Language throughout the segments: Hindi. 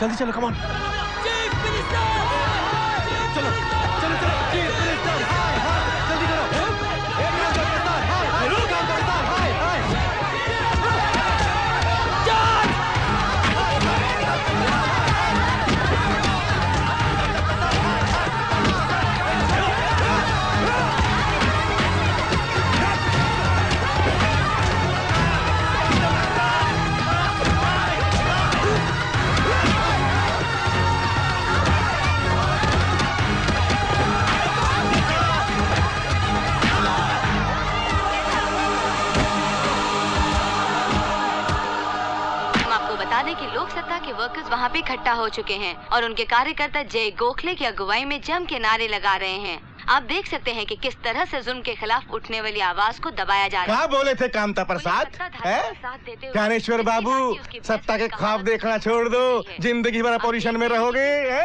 जल्दी चलो, कम ऑन। चलो चलो चलो, चीफ मिनिस्टर, हाय हाय, जल्दी करो। एवरीवन कप्तान, हाय हाय, कप्तान, हाय हाय। बता दें कि लोक सत्ता के वर्कर्स वहाँ पे इकट्ठा हो चुके हैं और उनके कार्यकर्ता जय गोखले की अगुवाई में जम के नारे लगा रहे हैं। आप देख सकते हैं कि किस तरह से जुल्म के खिलाफ उठने वाली आवाज को दबाया जा रहा है। क्या बोले थे कामता प्रसाद? ज्ञानेश्वर बाबू, सत्ता के ख्वाब देखना छोड़ दो, जिंदगी भर अपोजिशन में रहोगे।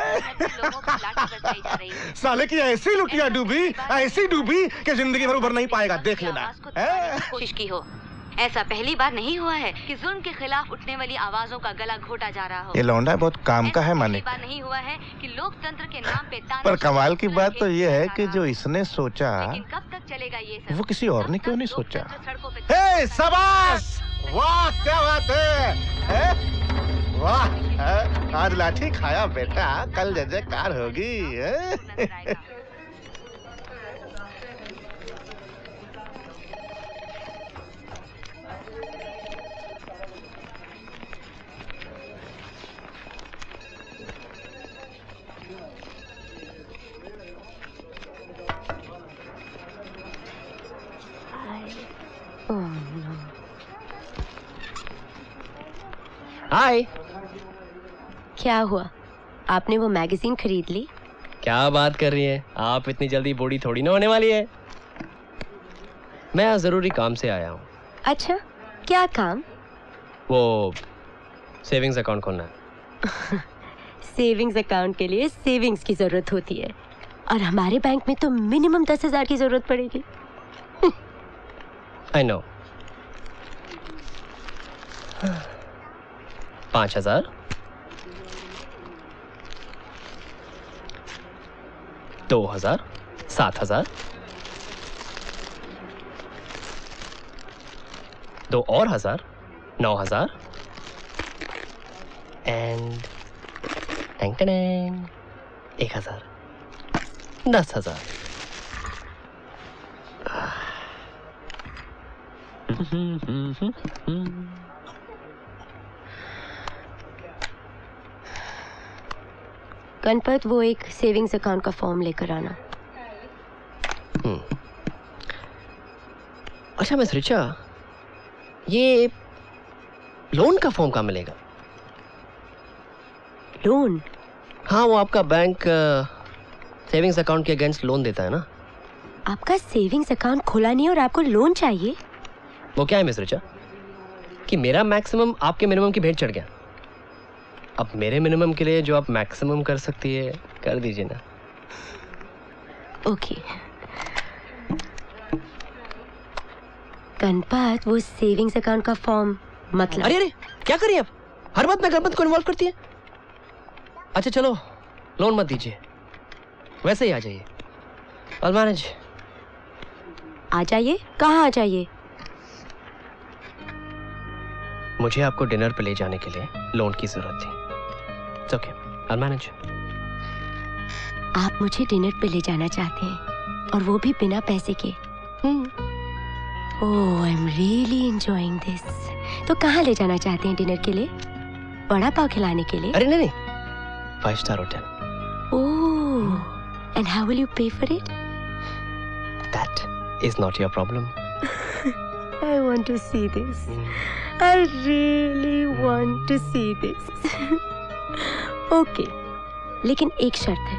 साले की ऐसी लुटिया डूबी, ऐसी डूबी कि जिंदगी भर उभर नहीं पाएगा, देख लेना। कोशिश की हो, ऐसा पहली बार नहीं हुआ है कि जुल्म के खिलाफ उठने वाली आवाजों का गला घोटा जा रहा हो। ये लौंडा बहुत काम का है माने। पहली बार नहीं हुआ है कि लोकतंत्र के नाम पे पर कमाल की बात तो ये है कि जो इसने सोचा, लेकिन कब तक चलेगा ये सब? वो किसी और ने क्यों नहीं सोचा? हे शाबाश, वाह क्या बात है? वाह, आज लाठी खाया बेटा, कल जय जयकार होगी। हाय। क्या हुआ, आपने वो मैगजीन खरीद ली? क्या बात कर रही हैं? आप इतनी जल्दी बूढ़ी थोड़ी ना होने वाली है। मैं आज जरूरी काम से आया हूँ। अच्छा, क्या काम? वो सेविंग्स अकाउंट खोलना है। सेविंग्स अकाउंट के लिए सेविंग्स की जरूरत होती है और हमारे बैंक में तो मिनिमम 10,000 की जरूरत पड़ेगी। I know. 5,000, 2,000, 7,000, 2 और 1,000, 9,000 एंड 1,000, 10,000। गणपत, वो एक सेविंग्स अकाउंट का फॉर्म लेकर आना। अच्छा मिस रिचा, ये लोन का फॉर्म कहाँ मिलेगा? लोन? हाँ, वो आपका बैंक सेविंग्स अकाउंट के अगेंस्ट लोन देता है ना। आपका सेविंग्स अकाउंट खुला नहीं और आपको लोन चाहिए? वो क्या है मिस रिचा कि मेरा मैक्सिमम आपके मिनिमम की भेंट चढ़ गया। अब मेरे मिनिमम के लिए जो आप मैक्सिमम कर सकती है कर दीजिए ना। ओके गणपत, वो सेविंग्स अकाउंट का फॉर्म मतलब? अरे क्या करिए आप? हर बात में गणपत को इन्वॉल्व करती है। अच्छा चलो, लोन मत दीजिए, वैसे ही आ जाइए। I'll manage। आ जाइए? कहाँ आ जाइए? मुझे आपको डिनर पे ले जाने के लिए लोन की जरूरत थी। It's okay, I'll manage। आप मुझे डिनर पे ले जाना चाहते हैं और वो भी बिना पैसे के? Oh, I am really enjoying this. तो कहाँ ले जाना चाहते हैं डिनर के लिए? बड़ा पाव खिलाने के लिए? अरे नहीं, 5 star hotel. Oh, and how will you pay for it? That is not your problem। I want to see this। I really want to see this। Okay, लेकिन एक शर्त है,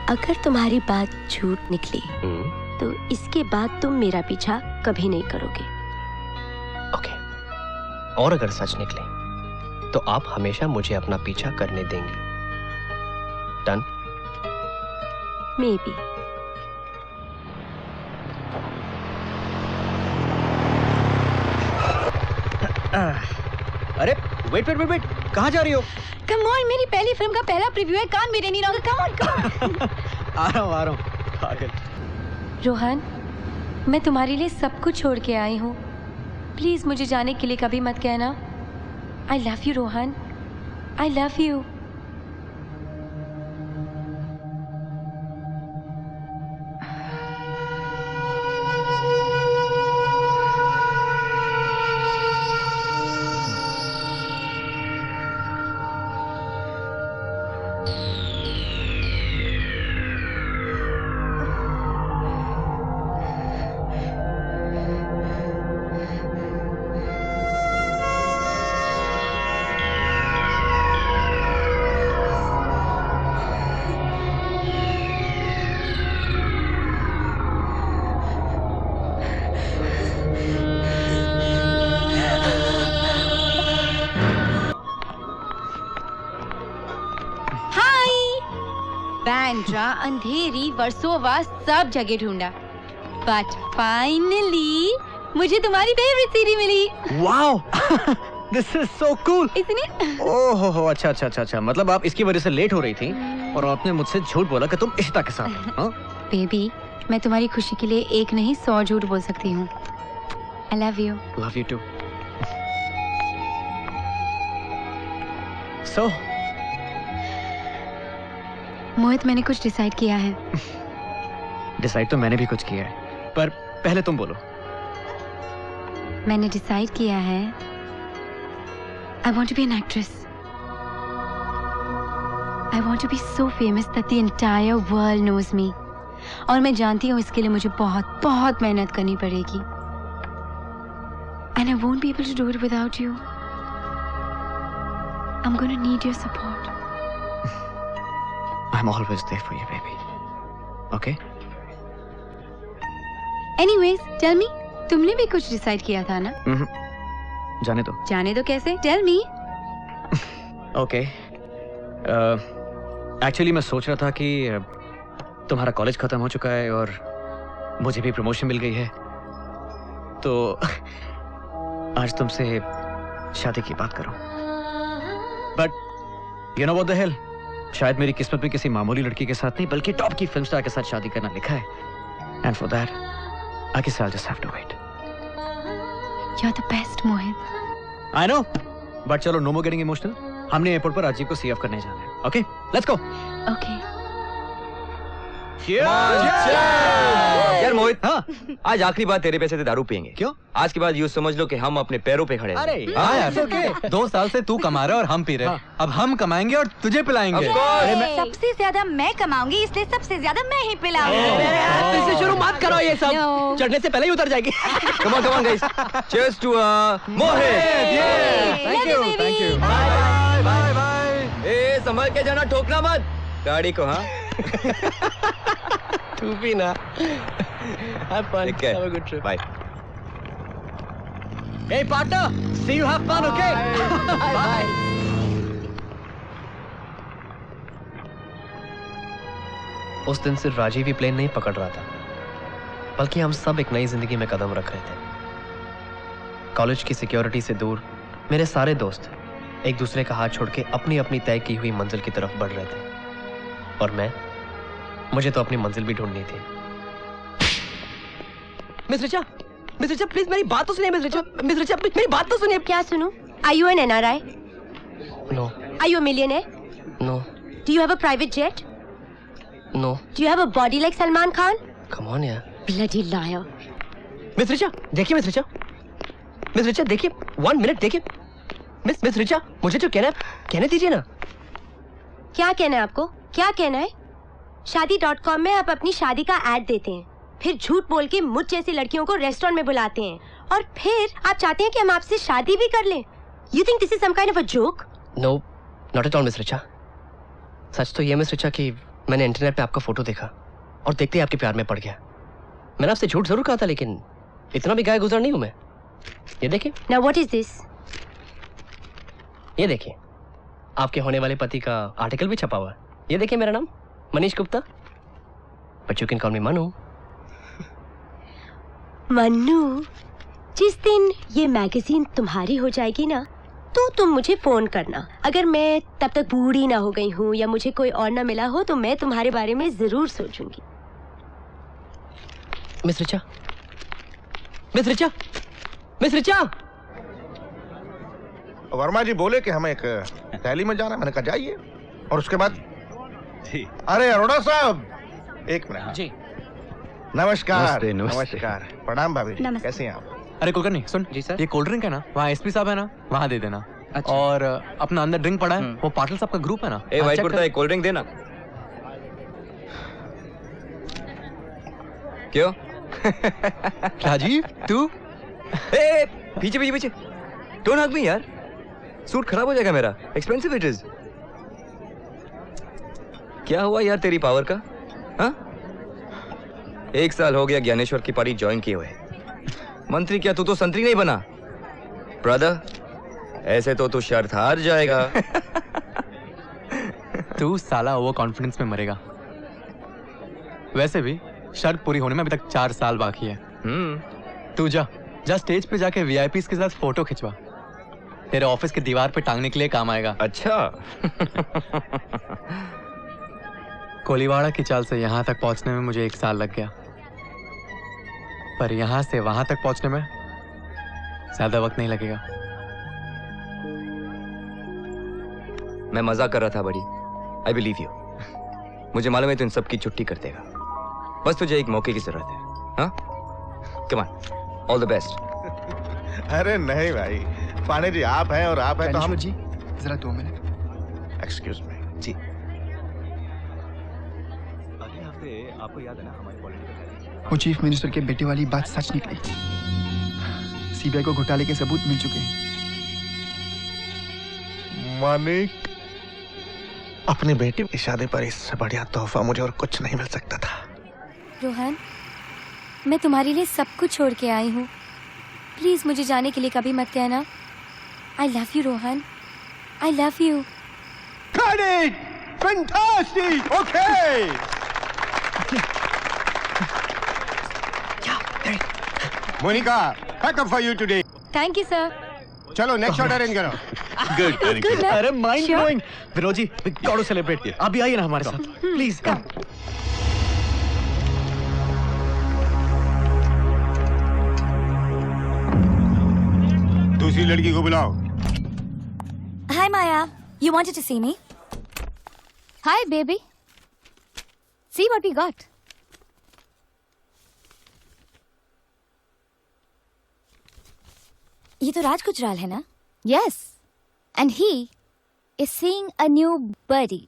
अगर तुम्हारी बात झूठ निकली तो इसके बाद तुम मेरा पीछा कभी नहीं करोगे। ओके, और अगर सच निकले तो आप हमेशा मुझे अपना पीछा करने देंगे। डन? May be. अरे वेट वेट वेट वेट, कहाँ जा रही हो? कम ऑन, मेरी पहली फिल्म का पहला प्रीव्यू है, कान मेरे नहीं रहोगे। कम ऑन आ रहा हूँ पागल। रोहन, मैं तुम्हारे लिए सब कुछ छोड़ के आई हूँ। प्लीज मुझे जाने के लिए कभी मत कहना। I love you Rohan, I love you. Bandra, Andheri, Versova सब जगह ढूंढा, बट फाइनली मुझे तुम्हारी फेवरेट सीडी मिली। Wow, this is so cool. इसने ओह हो, अच्छा। मतलब आप इसकी वजह से लेट हो रही थी और आपने मुझसे झूठ बोला कि तुम इशिता के साथ हो, हाँ? बेबी, मैं तुम्हारी खुशी के लिए एक नहीं 100 झूठ बोल सकती हूँ। I love you. Love you too. So Mohit, मैंने कुछ डिसाइड किया है। डिसाइड तो मैंने भी कुछ किया है, पर पहले तुम बोलो। मैंने डिसाइड किया है, I want to be an actress. I want to be so famous that the entire world knows me. और मैं जानती हूँ इसके लिए मुझे बहुत बहुत मेहनत करनी पड़ेगी। And I won't be able to do it without you. I am gonna need your support. I'm always there for you, baby. Okay? Anyways, tell me, तुमने भी कुछ डिसाइड किया था ना? जाने दो। जाने दो कैसे? Tell me. Okay. Actually मैं सोच रहा था कि तुम्हारा कॉलेज खत्म हो चुका है और मुझे भी प्रमोशन मिल गई है, तो आज तुमसे शादी की बात करूं। But you know what the hell? शायद मेरी किस्मत में किसी मामूली लड़की के साथ नहीं बल्कि टॉप की फिल्म स्टार के साथ शादी करना लिखा है। And for that, I guess I'll just have to wait. You're the best, Mohit. I know, but चलो no more getting emotional. हमने एयरपोर्ट पर राजीव को सी ऑफ करने जाना है। Okay, let's go. Okay. यार मोहित, हाँ? आज आखिरी बार तेरे पैसे से दारू पियेंगे। क्यों? आज के बाद यूँ समझ लो कि हम अपने पैरों पे खड़े हैं। अरे हाँ यार, okay. 2 साल से तू कमा रहा है और हम पी रहे हैं। अब हम कमाएंगे और तुझे पिलाएंगे। Of course. सबसे ज्यादा मैं कमाऊंगी, इसलिए सबसे ज्यादा मैं ही पिलाऊंगी। फिर से शुरू मत करो ये सब, No. चढ़ने से पहले ही उतर जाएगी। Come on guys. Cheers to Mohit. Thank you. Bye. ए संभल के जाना, ठोकना मत गाड़ी को। हाँ तू भी ना। Have fun. ठीक है, Have a good trip. Bye. Hey partner, see you have fun, okay? Bye. उस दिन सिर्फ राजीव ही प्लेन नहीं पकड़ रहा था, बल्कि हम सब एक नई जिंदगी में कदम रख रहे थे। कॉलेज की सिक्योरिटी से दूर मेरे सारे दोस्त एक दूसरे का हाथ छोड़ के अपनी अपनी तय की हुई मंजिल की तरफ बढ़ रहे थे, और मुझे तो अपनी मंजिल भी ढूंढनी थी। मिस रिचा, प्लीज मेरी बात तो सुनिए। मिस रिचा, मेरी बात तो सुनिए। क्या सुनो? Are you an NRI? No, Are you a millionaire? No, Do you have a private jet? No, Do you have a body like Salman Khan? Come on यार। Bloody liar. मिस रिचा, देखिए देखिए, 1 मिनट देखिए। मिस रिचा, मुझे जो कहने दीजिए ना। क्या कहना है आपको? क्या कहना है? शादी.com में आप अपनी शादी का ऐड देते हैं, फिर झूठ बोल के मुझ जैसी लड़कियों को रेस्टोरेंट में बुलाते हैं, और फिर आप चाहते हैं कि हम आपसे शादी भी कर लें। You think this is some kind of a joke? No, not at all miss Richa. सच तो ये मिस रिचा कि मैंने इंटरनेट पे आपका फोटो देखा और देखते ही आपके प्यार में पड़ गया। मैंने आपसे झूठ जरूर कहा था, लेकिन इतना भी गाय गुजर नहीं हूं मैं। ये देखिए। Now what is this? ये देखिए, आपके होने वाले पति का आर्टिकल भी छपा हुआ है। ये देखिए, मेरा नाम Manish Gupta, but you can call मी मनु। मन्नू, जिस दिन ये मैगजीन तुम्हारी हो जाएगी ना, तो तुम मुझे फोन करना। अगर मैं तब तक बूढ़ी ना हो गई हूँ या मुझे कोई और ना मिला हो तो मैं तुम्हारे बारे में जरूर सोचूंगी। Miss Richa, miss Richa, miss Richa. Verma ji बोले कि हमें एक रैली में जाना, मैंने कहा जाइए। और उसके बाद अरे अरोड़ा साहब, एक मिनट जी। नमस्कार। नमस्ते, नमस्ते। नमस्कार। प्रणाम भाभी, नमस्ते। कैसे हैं आप? अरे कुलकर्णी सुन जी सर। ये कोल्ड ड्रिंक है ना, वहाँ एसपी साहब है ना, वहाँ दे देना। अच्छा। और अपना अंदर ड्रिंक पड़ा है, वो पाटिल साहब का ग्रुप है ना। ए हाँ, भाई check कुर्ता, कर। एक कोल्ड ड्रिंक देना। क्यों? राजीव तू ए पीछे पीछे पीछे, डोंट हग मी यार, सूट खराब हो जाएगा मेरा, एक्सपेंसिव इट इज। क्या हुआ यार तेरी पावर का? हाँ, 1 साल हो गया ज्ञानेश्वर की पार्टी ज्वाइन किए हुए। मंत्री क्या तू तो संतरी नहीं बना ब्रदर, ऐसे तो तू शर्त हार जाएगा। तू साला ओवर कॉन्फिडेंस में मरेगा। वैसे भी शर्त पूरी होने में अभी तक 4 साल बाकी है। तू जा स्टेज पे जाके वीआईपीज़ के साथ फोटो खिंचवा, तेरे ऑफिस के दीवार पे टांगने के लिए काम आएगा। अच्छा। कोलीवाड़ा की चाल से यहाँ तक पहुँचने में मुझे 1 साल लग गया, पर यहाँ से वहां तक पहुँचने में ज्यादा वक्त नहीं लगेगा। मैं मजाक कर रहा था बड़ी, आई बिलीव यू। मुझे मालूम है तू इन सब की छुट्टी कर देगा, बस तुझे एक मौके की जरूरत है। हाँ, come on, all the best. अरे नहीं भाई, पांडे जी आप हैं और आप हैं तो हम। जी जरा 2 मिनट। एक्सक्यूज मी जी। अगले हफ्ते आपको याद है ना हमारी पॉलिटिकल, वो चीफ मिनिस्टर के बेटे वाली बात सच निकली। सीबीआई को घोटाले के सबूत मिल चुके हैं। मानिक, अपनी बेटी की शादी पर इससे बढ़िया तोहफा मुझे और कुछ नहीं मिल सकता था। रोहन, मैं तुम्हारे लिए सब कुछ छोड़ के आई हूँ। प्लीज मुझे जाने के लिए कभी मत कहना। I love you Rohan, I love you. Fantastic, okay. Monika, pack up for you today. Thank you sir. चलो नेक्स्ट ऑर्डर अरेंज करो। Good, very good. अरे mind blowing. Vinod ji, we got to celebrate. आप भी आइए ना हमारे साथ, प्लीज कम। दूसरी लड़की को बुलाओ। हाय माया, you wanted to see me? Hi baby. See what we got. ये तो राज गुजराल है ना? Yes. And he is seeing a new birdie.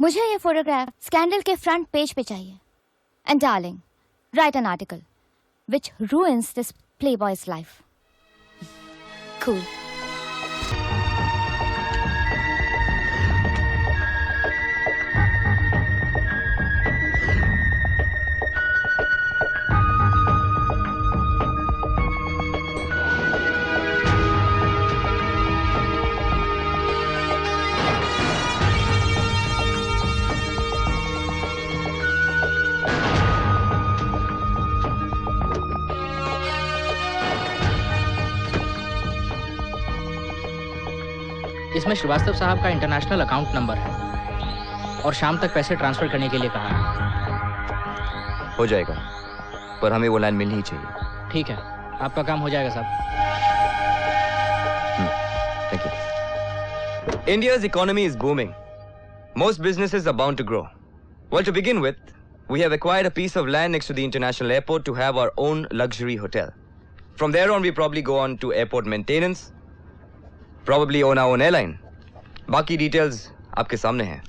मुझे ये फोटोग्राफ स्कैंडल के फ्रंट पेज पे चाहिए. And darling, write an article which ruins this playboy's life. Cool. इसमें श्रीवास्तव साहब का इंटरनेशनल अकाउंट नंबर है और शाम तक पैसे ट्रांसफर करने के लिए कहा है। हो जाएगा, पर हमें वो लाइन मिलनी ही चाहिए। ठीक है, आपका काम हो जाएगा साहब। Thank you. India's economy is booming. Most businesses are bound to grow. Well, to begin with, we have acquired a piece of land next to the international airport to have our own luxury hotel. From there on, we probably go on to airport maintenance, probably own our own airline. बाकी details आपके सामने हैं।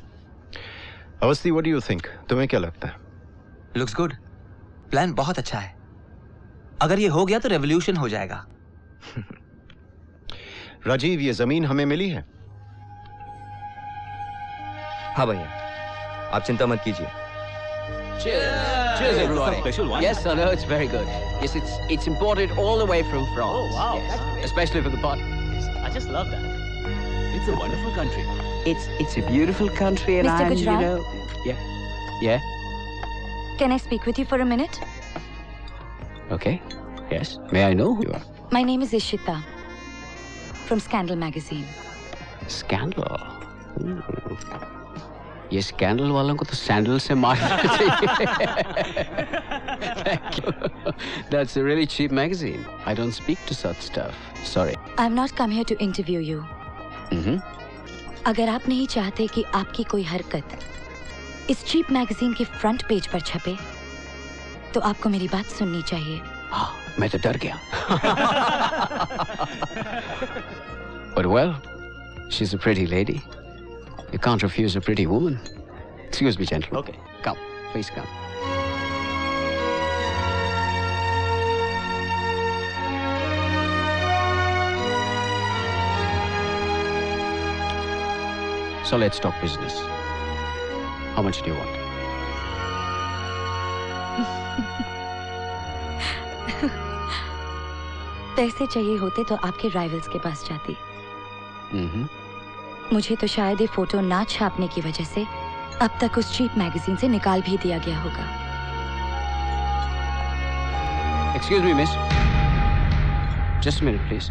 Awasthi, what do you think? तुम्हें क्या लगता है? Looks good. प्लान बहुत अच्छा है। अगर ये हो गया तो रेवोल्यूशन हो जाएगा। राजीव, ये जमीन हमें मिली है? हाँ भैया, आप चिंता मत कीजिए। Cheers, everybody. Yes, I know, it's very good. Yes, it's imported all the way from France. Oh, wow. Yes. Especially for the pot. I just love that. It's a wonderful country. It's a beautiful country, and Mr. I'm, Gujral? you know, yeah. Can I speak with you for a minute? Okay. Yes. May I know who you are? My name is Ishita from Scandal magazine. Scandal. ये स्कैंडल वालों को तो सैंडल से मारना चाहिए. Thank you. That's a really cheap magazine. I don't speak to such stuff. Sorry. I've not come here to interview you. अगर आप नहीं चाहते कि आपकी कोई हरकत इस चीप मैगजीन के फ्रंट पेज पर छपे, तो आपको मेरी बात सुननी चाहिए. हाँ, मैं तो डर गया. But well, she's a pretty lady. You can't refuse a pretty woman. Excuse me, gentlemen. Okay. Come, please come. So let's talk business. How much do you want? पैसे चाहिए होते तो आपके राइवल्स के पास जाती. मुझे तो शायद ये फोटो ना छापने की वजह से अब तक उस चीप मैगजीन से निकाल भी दिया गया होगा. Excuse me, miss. Just a minute, please.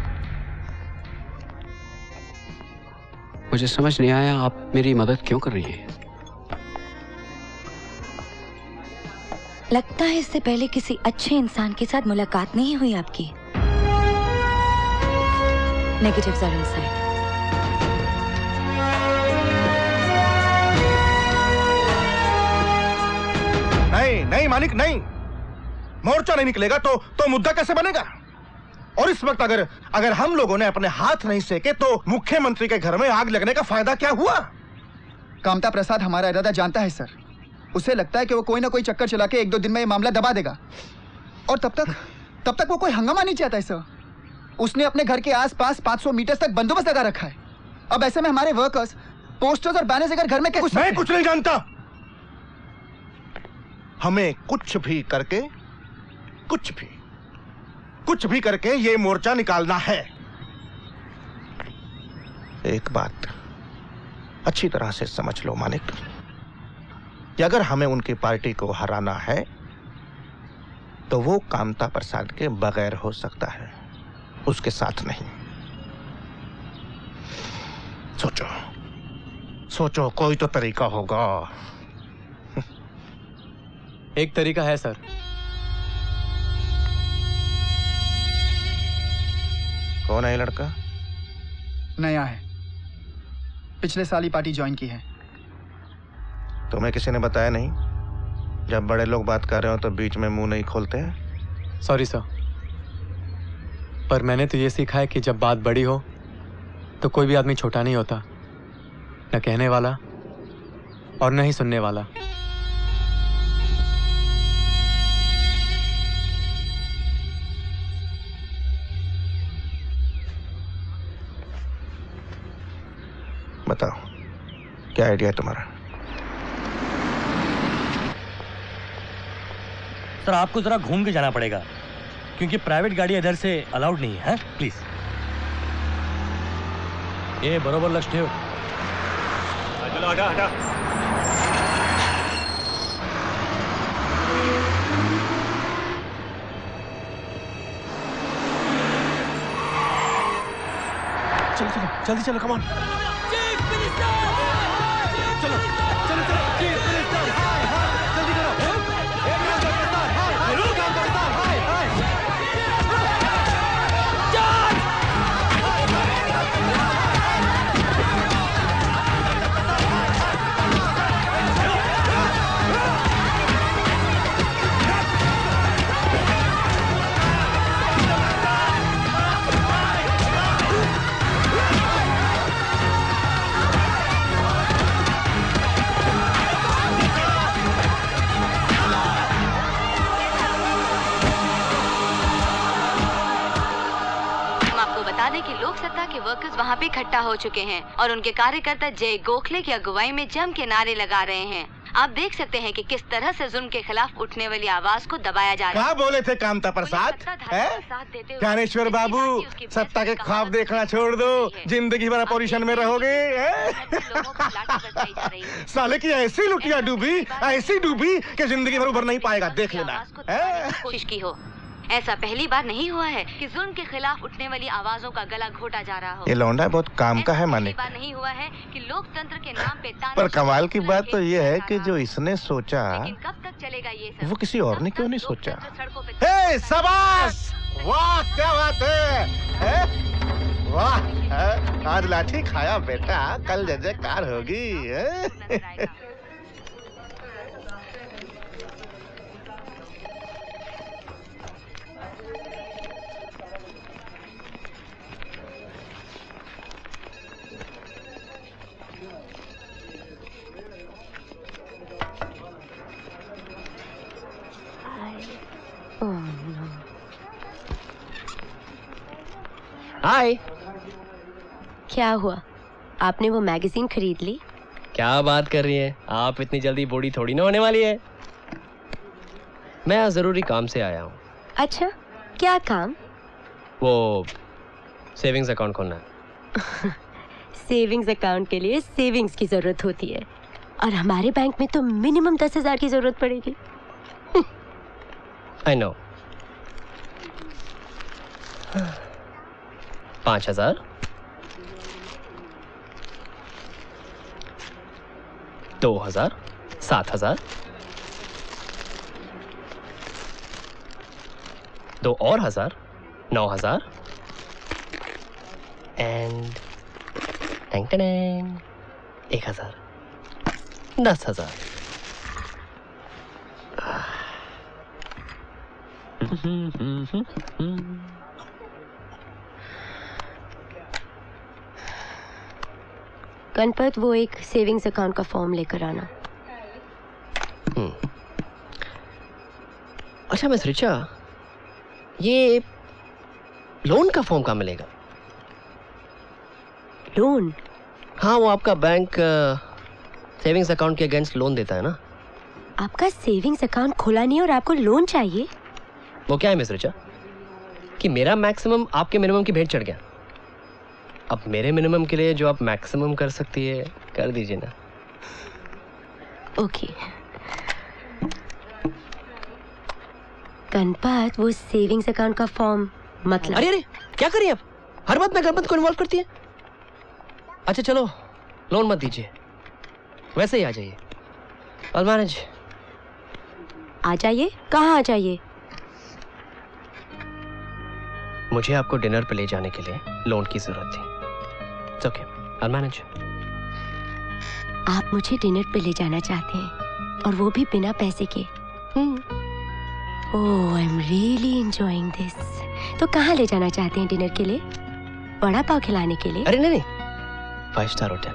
मुझे समझ नहीं आया आप मेरी मदद क्यों कर रही हैं? लगता है इससे पहले किसी अच्छे इंसान के साथ मुलाकात नहीं हुई आपकी. Negatives are inside. नहीं मालिक नहीं, मोर्चा नहीं निकलेगा तो मुद्दा कैसे बनेगा? और इस वक्त अगर हम लोगों ने अपने हाथ नहीं सेके तो मुख्यमंत्री के घर में आग लगने का फायदा क्या हुआ? कामता प्रसाद हमारा इरादा जानता है सर. उसे लगता है कि वो कोई ना कोई चक्कर चला के 1-2 दिन में ये मामला दबा देगा. और तब तक वो कोई हंगामा नहीं चाहता है सर. उसने अपने घर के आसपास 500 मीटर तक बंदोबस्त लगा रखा है. अब ऐसे में हमारे वर्कर्स पोस्टर्स और बैनर्स अगर घर में क्या मैं कुछ नहीं जानता. हमें कुछ भी करके ये मोर्चा निकालना है. एक बात अच्छी तरह से समझ लो मानिक, कि अगर हमें उनकी पार्टी को हराना है तो वो कामता प्रसाद के बगैर हो सकता है, उसके साथ नहीं. सोचो कोई तो तरीका होगा. एक तरीका है सर. कौन है ये लड़का? नया है, पिछले साल ही पार्टी ज्वाइन की है. तुम्हें किसी ने बताया नहीं? जब बड़े लोग बात कर रहे हो तो बीच में मुंह नहीं खोलते हैं. सॉरी सर, पर मैंने तो ये सीखा है कि जब बात बड़ी हो तो कोई भी आदमी छोटा नहीं होता, न कहने वाला और न ही सुनने वाला. बताओ क्या आइडिया है तुम्हारा? सर आपको जरा घूम के जाना पड़ेगा क्योंकि प्राइवेट गाड़ी इधर से अलाउड नहीं है. प्लीज ये बरोबर लक्ष्य ठेव. चलो हटा. चलो जल्दी चलो, कम ऑन. चलो चीफ मिनिस्टर, जल्दी करो. कि लोक सत्ता के वर्कर्स वहाँ पे इकट्ठा हो चुके हैं और उनके कार्यकर्ता जय गोखले की अगुवाई में जम के नारे लगा रहे हैं. आप देख सकते हैं कि किस तरह से जुल्म के खिलाफ उठने वाली आवाज को दबाया जा रहा है. क्या बोले थे कामता प्रसाद? ज्ञानेश्वर बाबू, सत्ता के ख्वाब देखना छोड़ दो, जिंदगी भर अपोजिशन में रहोगे. साले की ऐसी लुटिया डूबी, ऐसी डूबी कि जिंदगी भर उभर नहीं पाएगा. देख लेना. कोशिश की हो ऐसा पहली बार नहीं हुआ है कि जुल्म के खिलाफ उठने वाली आवाजों का गला घोटा जा रहा हो। ये लौंडा बहुत काम का है मानिक। पहली बार नहीं हुआ है कि लोकतंत्र के नाम पे ताने पर कमाल की बात तो ये है कि जो इसने सोचा कब तक चलेगा ये सब? वो किसी और ने क्यों नहीं सोचा। हे शाबाश, वाह क्या बात है? वाह, आज लाठी खाया बेटा, कल जय जयकार होगी। हाय। क्या हुआ, आपने वो मैगजीन खरीद ली? क्या बात कर रही है आप, इतनी जल्दी बूढ़ी थोड़ी ना होने वाली है। मैं आज जरूरी काम से आया हूँ। अच्छा, क्या काम? वो सेविंग्स अकाउंट खोलना है। सेविंग्स अकाउंट के लिए सेविंग्स की जरूरत होती है और हमारे बैंक में तो मिनिमम 10,000 की जरूरत पड़ेगी। I know. 5,000, 2,000, 7,000, 2 और 1,000, 9,000 एंड 1,000, 10,000। गणपत, वो एक सेविंग्स अकाउंट का फॉर्म लेकर आना। अच्छा मिस रिचा, ये लोन का फॉर्म कहाँ मिलेगा? लोन? हाँ, वो आपका बैंक सेविंग्स अकाउंट के अगेंस्ट लोन देता है ना। आपका सेविंग्स अकाउंट खुला नहीं और आपको लोन चाहिए? वो क्या है मिस रिचा कि मेरा मैक्सिमम आपके मिनिमम की भेंट चढ़ गया। अब मेरे मिनिमम के लिए जो आप मैक्सिमम कर सकती है कर दीजिए ना। ओके गणपत, वो सेविंग्स अकाउंट का फॉर्म मतलब। अरे अरे क्या करिए आप, हर बात में गणपत को इन्वॉल्व करती है। अच्छा चलो, लोन मत दीजिए, वैसे ही आ जाइए। I'll manage। आ जाइए? कहाँ आ जाइए? मुझे आपको डिनर पे ले जाने के लिए लोन की जरूरत थी। It's okay, I'll manage। आप मुझे डिनर पे ले जाना चाहते हैं और वो भी बिना पैसे के? Oh, I am really enjoying this. तो कहाँ ले जाना चाहते हैं डिनर के लिए? बड़ा पाव खिलाने के लिए? अरे नहीं, 5 star hotel.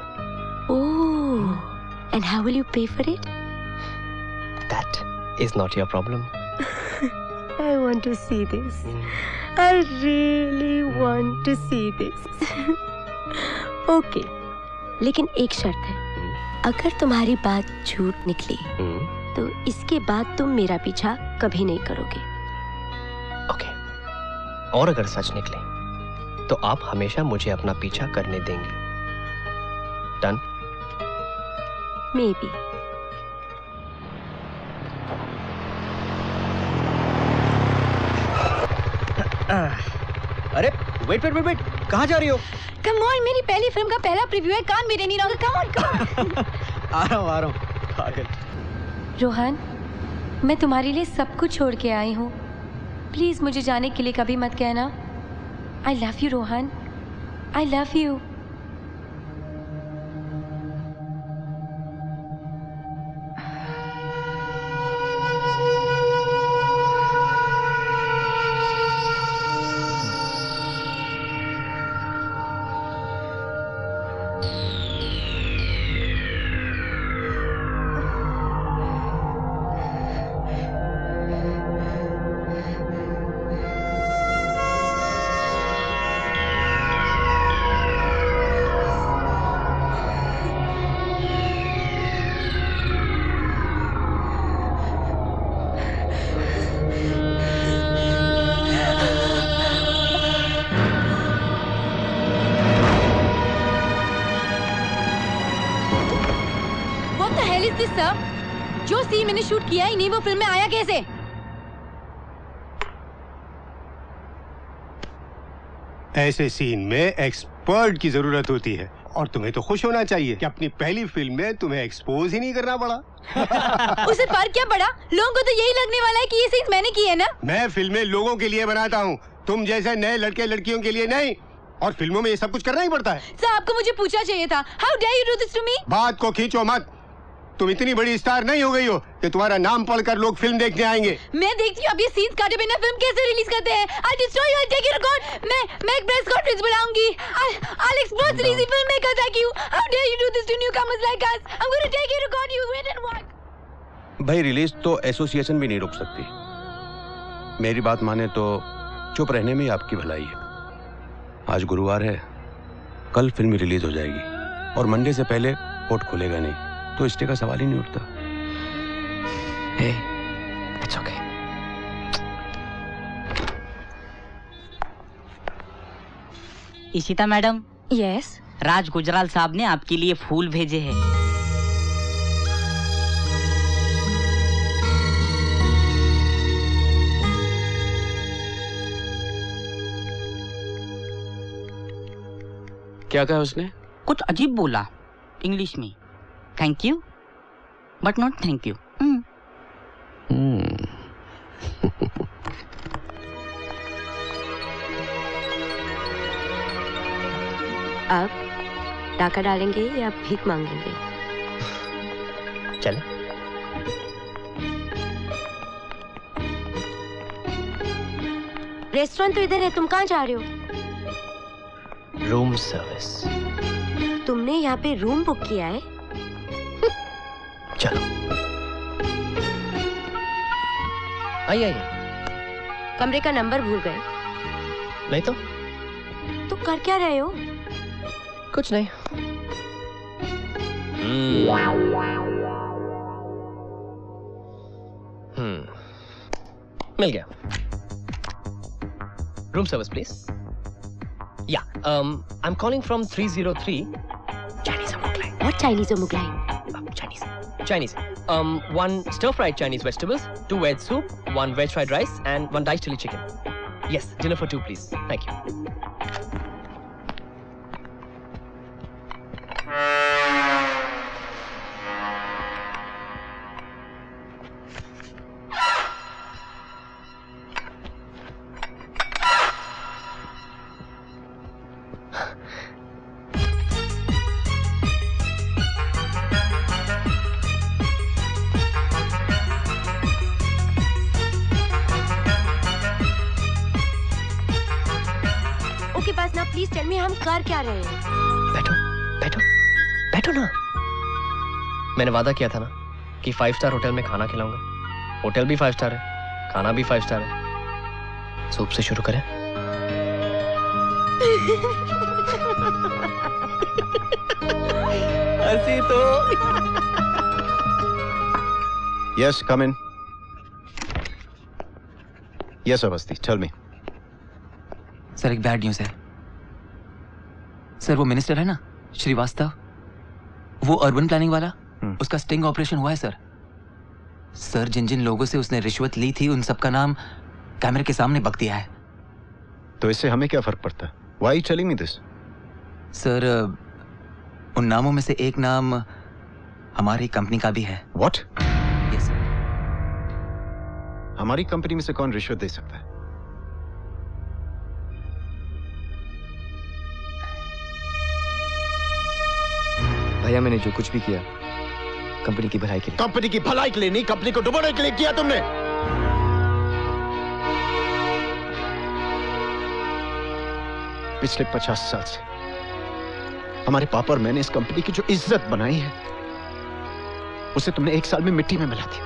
Oh, and how will you pay for it? That is not your problem। I want to see this। I really want to see this। Okay, लेकिन एक शर्त है, अगर तुम्हारी बात झूठ निकली तो इसके बाद तुम मेरा पीछा कभी नहीं करोगे। ओके, और अगर सच निकले तो आप हमेशा मुझे अपना पीछा करने देंगी। डन? May be. अरे वेट वेट वेट वेट, कहाँ जा रही हो? कम ऑन, मेरी पहली फिल्म का पहला प्रीव्यू है, कान मेरे नहीं रहोगे। Come on. आ रहा हूँ पागल। रोहन, मैं तुम्हारे लिए सब कुछ छोड़ के आई हूँ, प्लीज मुझे जाने के लिए कभी मत कहना। I love you Rohan, I love you. जो सीन मैंने शूट किया ही नहीं, वो फिल्म में आया कैसे? ऐसे सीन में एक्सपर्ट की जरूरत होती है और तुम्हें तो खुश होना चाहिए कि अपनी पहली फिल्म में तुम्हें एक्सपोज ही नहीं करना पड़ा। उसे फर्क क्या पड़ा? लोगों को तो यही लगने वाला है कि ये सीन्स मैंने किए ना। मैं फिल्में लोगों के लिए बनाता हूँ, तुम जैसे नए लड़के लड़कियों के लिए नहीं। और फिल्मों में ये सब कुछ करना ही पड़ता है। सर आपको मुझे पूछना चाहिए था। How dare you do this to me? बात को खींचो मत। तुम इतनी बड़ी स्टार नहीं हो गई हो कि तुम्हारा नाम पढ़कर लोग फिल्म देखने आएंगे। मैं देखती हूँ अब ये सीन्स काटे बिना फिल्म कैसे रिलीज करते हैं। I'll destroy you, I'll take you to court. मैं एक प्रेस कॉन्फ्रेंस बुलाऊंगी। I'll expose these filmmakers like you. How dare you do this to newcomers like us? I'm going to take you to court. You wait and watch. भाई रिलीज तो एसोसिएशन भी नहीं रोक सकती। मेरी बात माने तो चुप रहने में ही आपकी भलाई है। आज गुरुवार है, कल फिल्म रिलीज हो जाएगी और मंडे से पहले कोर्ट खुलेगा नहीं, तो स्टे का सवाल ही नहीं उठता। Hey, it's okay. Ishita madam. Yes. Raj Gujral साहब ने आपके लिए फूल भेजे हैं। क्या कहा उसने? कुछ अजीब बोला इंग्लिश में। Thank you but not thank you. अब डाका डालेंगे या भीख मांगेंगे? चले। रेस्टोरेंट तो इधर है, तुम कहाँ जा रहे हो? Room service. तुमने यहाँ पे रूम बुक किया है? चलो। आइए। कमरे का नंबर भूल गए? नहीं तो कर क्या रहे हो? कुछ नहीं। मिल गया। Room service please. Yeah, I'm calling from 303 Chinese or Mughlai. What Chinese or Mughlai? Chinese. One stir-fried Chinese vegetables, 2 veg soup, 1 veg fried rice, and 1 diced chili chicken. Yes, dinner for 2, please. Thank you. Please tell me हम कर क्या रहे हैं? बैठो ना। मैंने वादा किया था ना कि 5 स्टार होटल में खाना खिलाऊंगा। होटल भी 5 स्टार है, खाना भी 5 स्टार है। सूप से शुरू करें। हंसी तो। Yes, come in. Yes, Avasti, tell me. Sir एक बैड न्यूज़ है। सर वो मिनिस्टर है ना श्रीवास्तव, वो अर्बन प्लानिंग वाला, उसका स्टिंग ऑपरेशन हुआ है सर। सर जिन जिन लोगों से उसने रिश्वत ली थी उन सबका नाम कैमरे के सामने बक दिया है। तो इससे हमें क्या फर्क पड़ता है? Why are you telling me this? Sir उन नामों में से एक नाम हमारी कंपनी का भी है। What? Yes sir. हमारी कंपनी में से कौन रिश्वत दे सकता है? भैया मैंने जो कुछ भी किया कंपनी की भलाई के लिए। कंपनी की भलाई के लिए नहीं, कंपनी को डुबोने के लिए किया तुमने। पिछले 50 साल से हमारे पापा और मैंने इस कंपनी की जो इज्जत बनाई है उसे तुमने 1 साल में मिट्टी में मिला दी।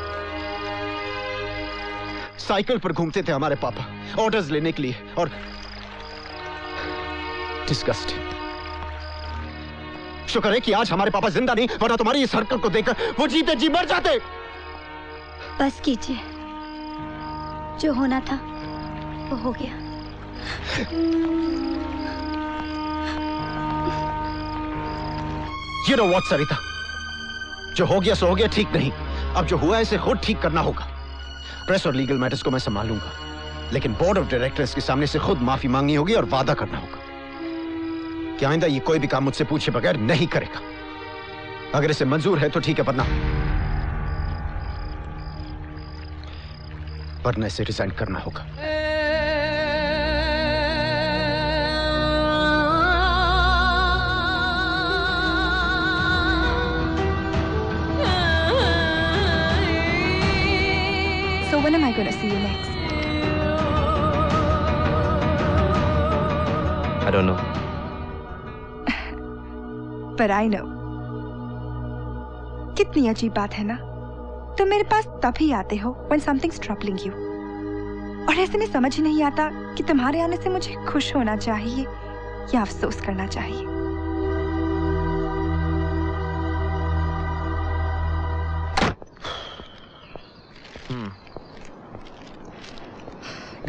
साइकिल पर घूमते थे हमारे पापा ऑर्डर्स लेने के लिए और डिस्गस्टिंग। शुक्र है कि आज हमारे पापा जिंदा नहीं, वरना तुम्हारी इस हरकत को देखकर वो जीते जी मर जाते। बस कीजिए, जो होना था वो हो गया। You know what, सरिता, जो हो गया सो हो गया, ठीक नहीं। अब जो हुआ है इसे खुद ठीक करना होगा। प्रेस और लीगल मैटर्स को मैं संभालूंगा। लेकिन बोर्ड ऑफ डायरेक्टर्स के सामने से खुद माफी मांगनी होगी और वादा करना होगा कि आइंदा ये कोई भी काम मुझसे पूछे बगैर नहीं करेगा। अगर इसे मंजूर है तो ठीक है, वरना इसे रिजाइन करना होगा। So when am I going to see you next? I don't know. But I know. कितनी अजीब बात है ना, तुम मेरे पास तभी आते हो when something's troubling you. और ऐसे में समझ ही नहीं आता कि तुम्हारे आने से मुझे खुश होना चाहिए या अफसोस करना चाहिए।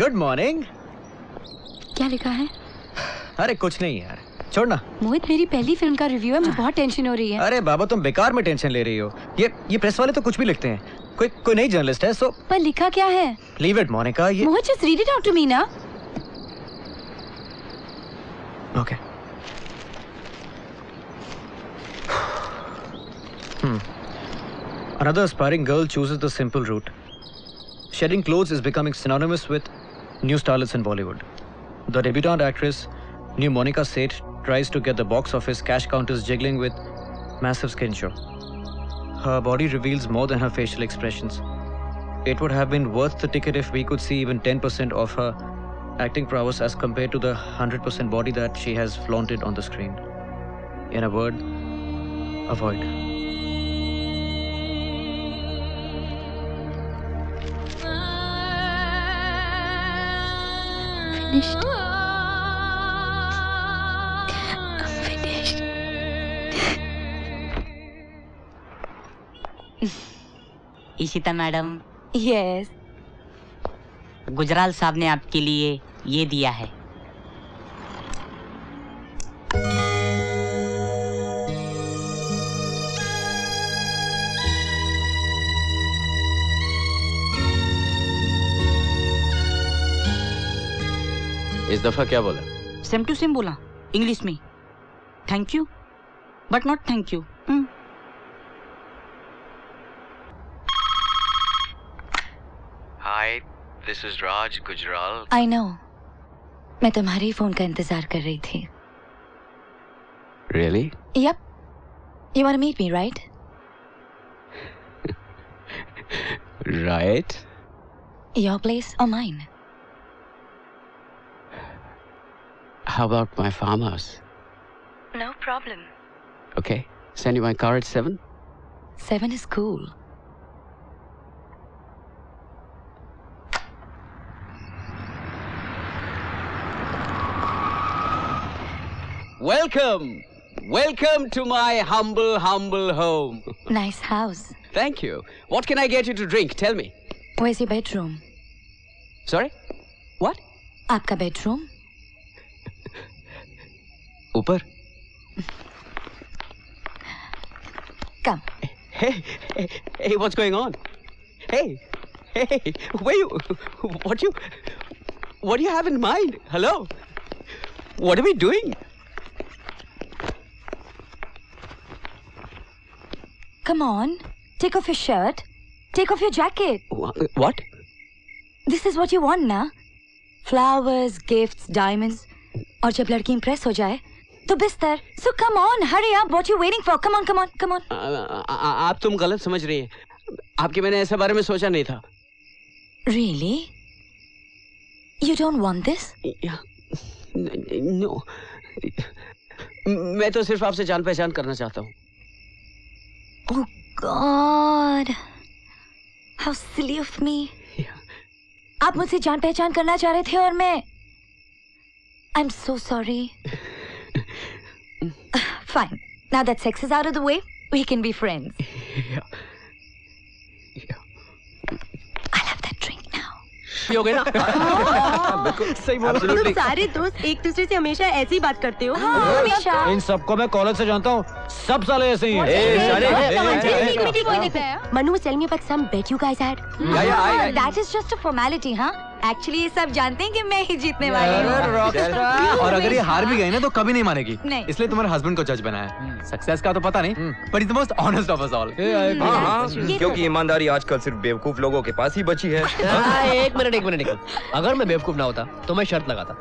Good morning. क्या लिखा है? अरे कुछ नहीं यार, छोड़ना। मोहित, मेरी पहली फिल्म का रिव्यू है, मुझे बहुत टेंशन हो रही है। अरे बाबा, तुम बेकार में टेंशन ले रही हो। ये प्रेस वाले तो कुछ भी लिखते हैं। कोई नई जर्नलिस्ट है, सो पर लिखा क्या है? Leave it Monika. ये Mohit, just read it out to me ना। Okay. Another aspiring girl chooses the simple route. Shedding clothes is becoming synonymous with new starlets in Bollywood. The debutante actress, new Monica Seth, tries to get the box office cash counters jiggling with massive skin show. Her body reveals more than her facial expressions. It would have been worth the ticket if we could see even 10% of her acting prowess as compared to the 100% body that she has flaunted on the screen. In a word, avoid. Finished. I'm finished. Ishita madam. Yes. Gujral साहब ने आपके लिए ये दिया है। इस दफा क्या बोला? सेम टू सेम बोला, इंग्लिश में। Thank you but not thank you. Hi, this is Raj Gujral. I know. मैं तुम्हारे ही फोन का इंतजार कर रही थी। Really? Yep. You want to meet me, right? Right. Your place or mine? How about my farmhouse? No problem. Okay. Send you my car at 7? 7 is cool. Welcome to my humble home. Nice house. Thank you. What can I get you to drink? Tell me. Where's your bedroom? Sorry? What? आपका bedroom? ऊपर. Come. Hey, what's going on? Hey, what do you have in mind? Hello? What are we doing? Come on, take off your shirt. Take off your jacket. What? This is what you want, na? Flowers, gifts, diamonds. और जब लड़की impress हो जाए, तो बिस्तर. So come on, hurry up. What you waiting for? Come on. आप तुम गलत समझ रही हैं. आपके मैंने ऐसे बारे में सोचा नहीं था. Really? You don't want this? No. मैं तो सिर्फ आपसे जान पहचान करना चाहता हूँ. Oh God, how silly of me. आप मुझसे जान पहचान करना चाह रहे थे और मैं I'm so sorry. Fine. Now that sex is out of the way, we can be friends. I'll have that drink now. हो गया ना? बिल्कुल सही बोला। तुम सारे दोस्त एक दूसरे से हमेशा ऐसी बात करते हो। हमेशा। इन सबको मैं कॉलेज से जानता हूँ, सब साले ऐसे ही हैं। Manu was telling me about some bet you guys had. That is just a formality, huh? Actually ये सब जानते हैं कि मैं ही जीतने वाली हूँ। और अगर ये हार भी गई ना तो कभी नहीं मानेगी। नहीं। इसलिए तुम्हारे हस्बैंड को जज बनाया। सक्सेस का तो पता नहीं, but is the most honest of us all. हाँ, क्योंकि ईमानदारी आजकल सिर्फ बेवकूफ लोगों के पास ही बची है। एक मिनट। अगर मैं बेवकूफ ना होता तो मैं शर्त लगाता,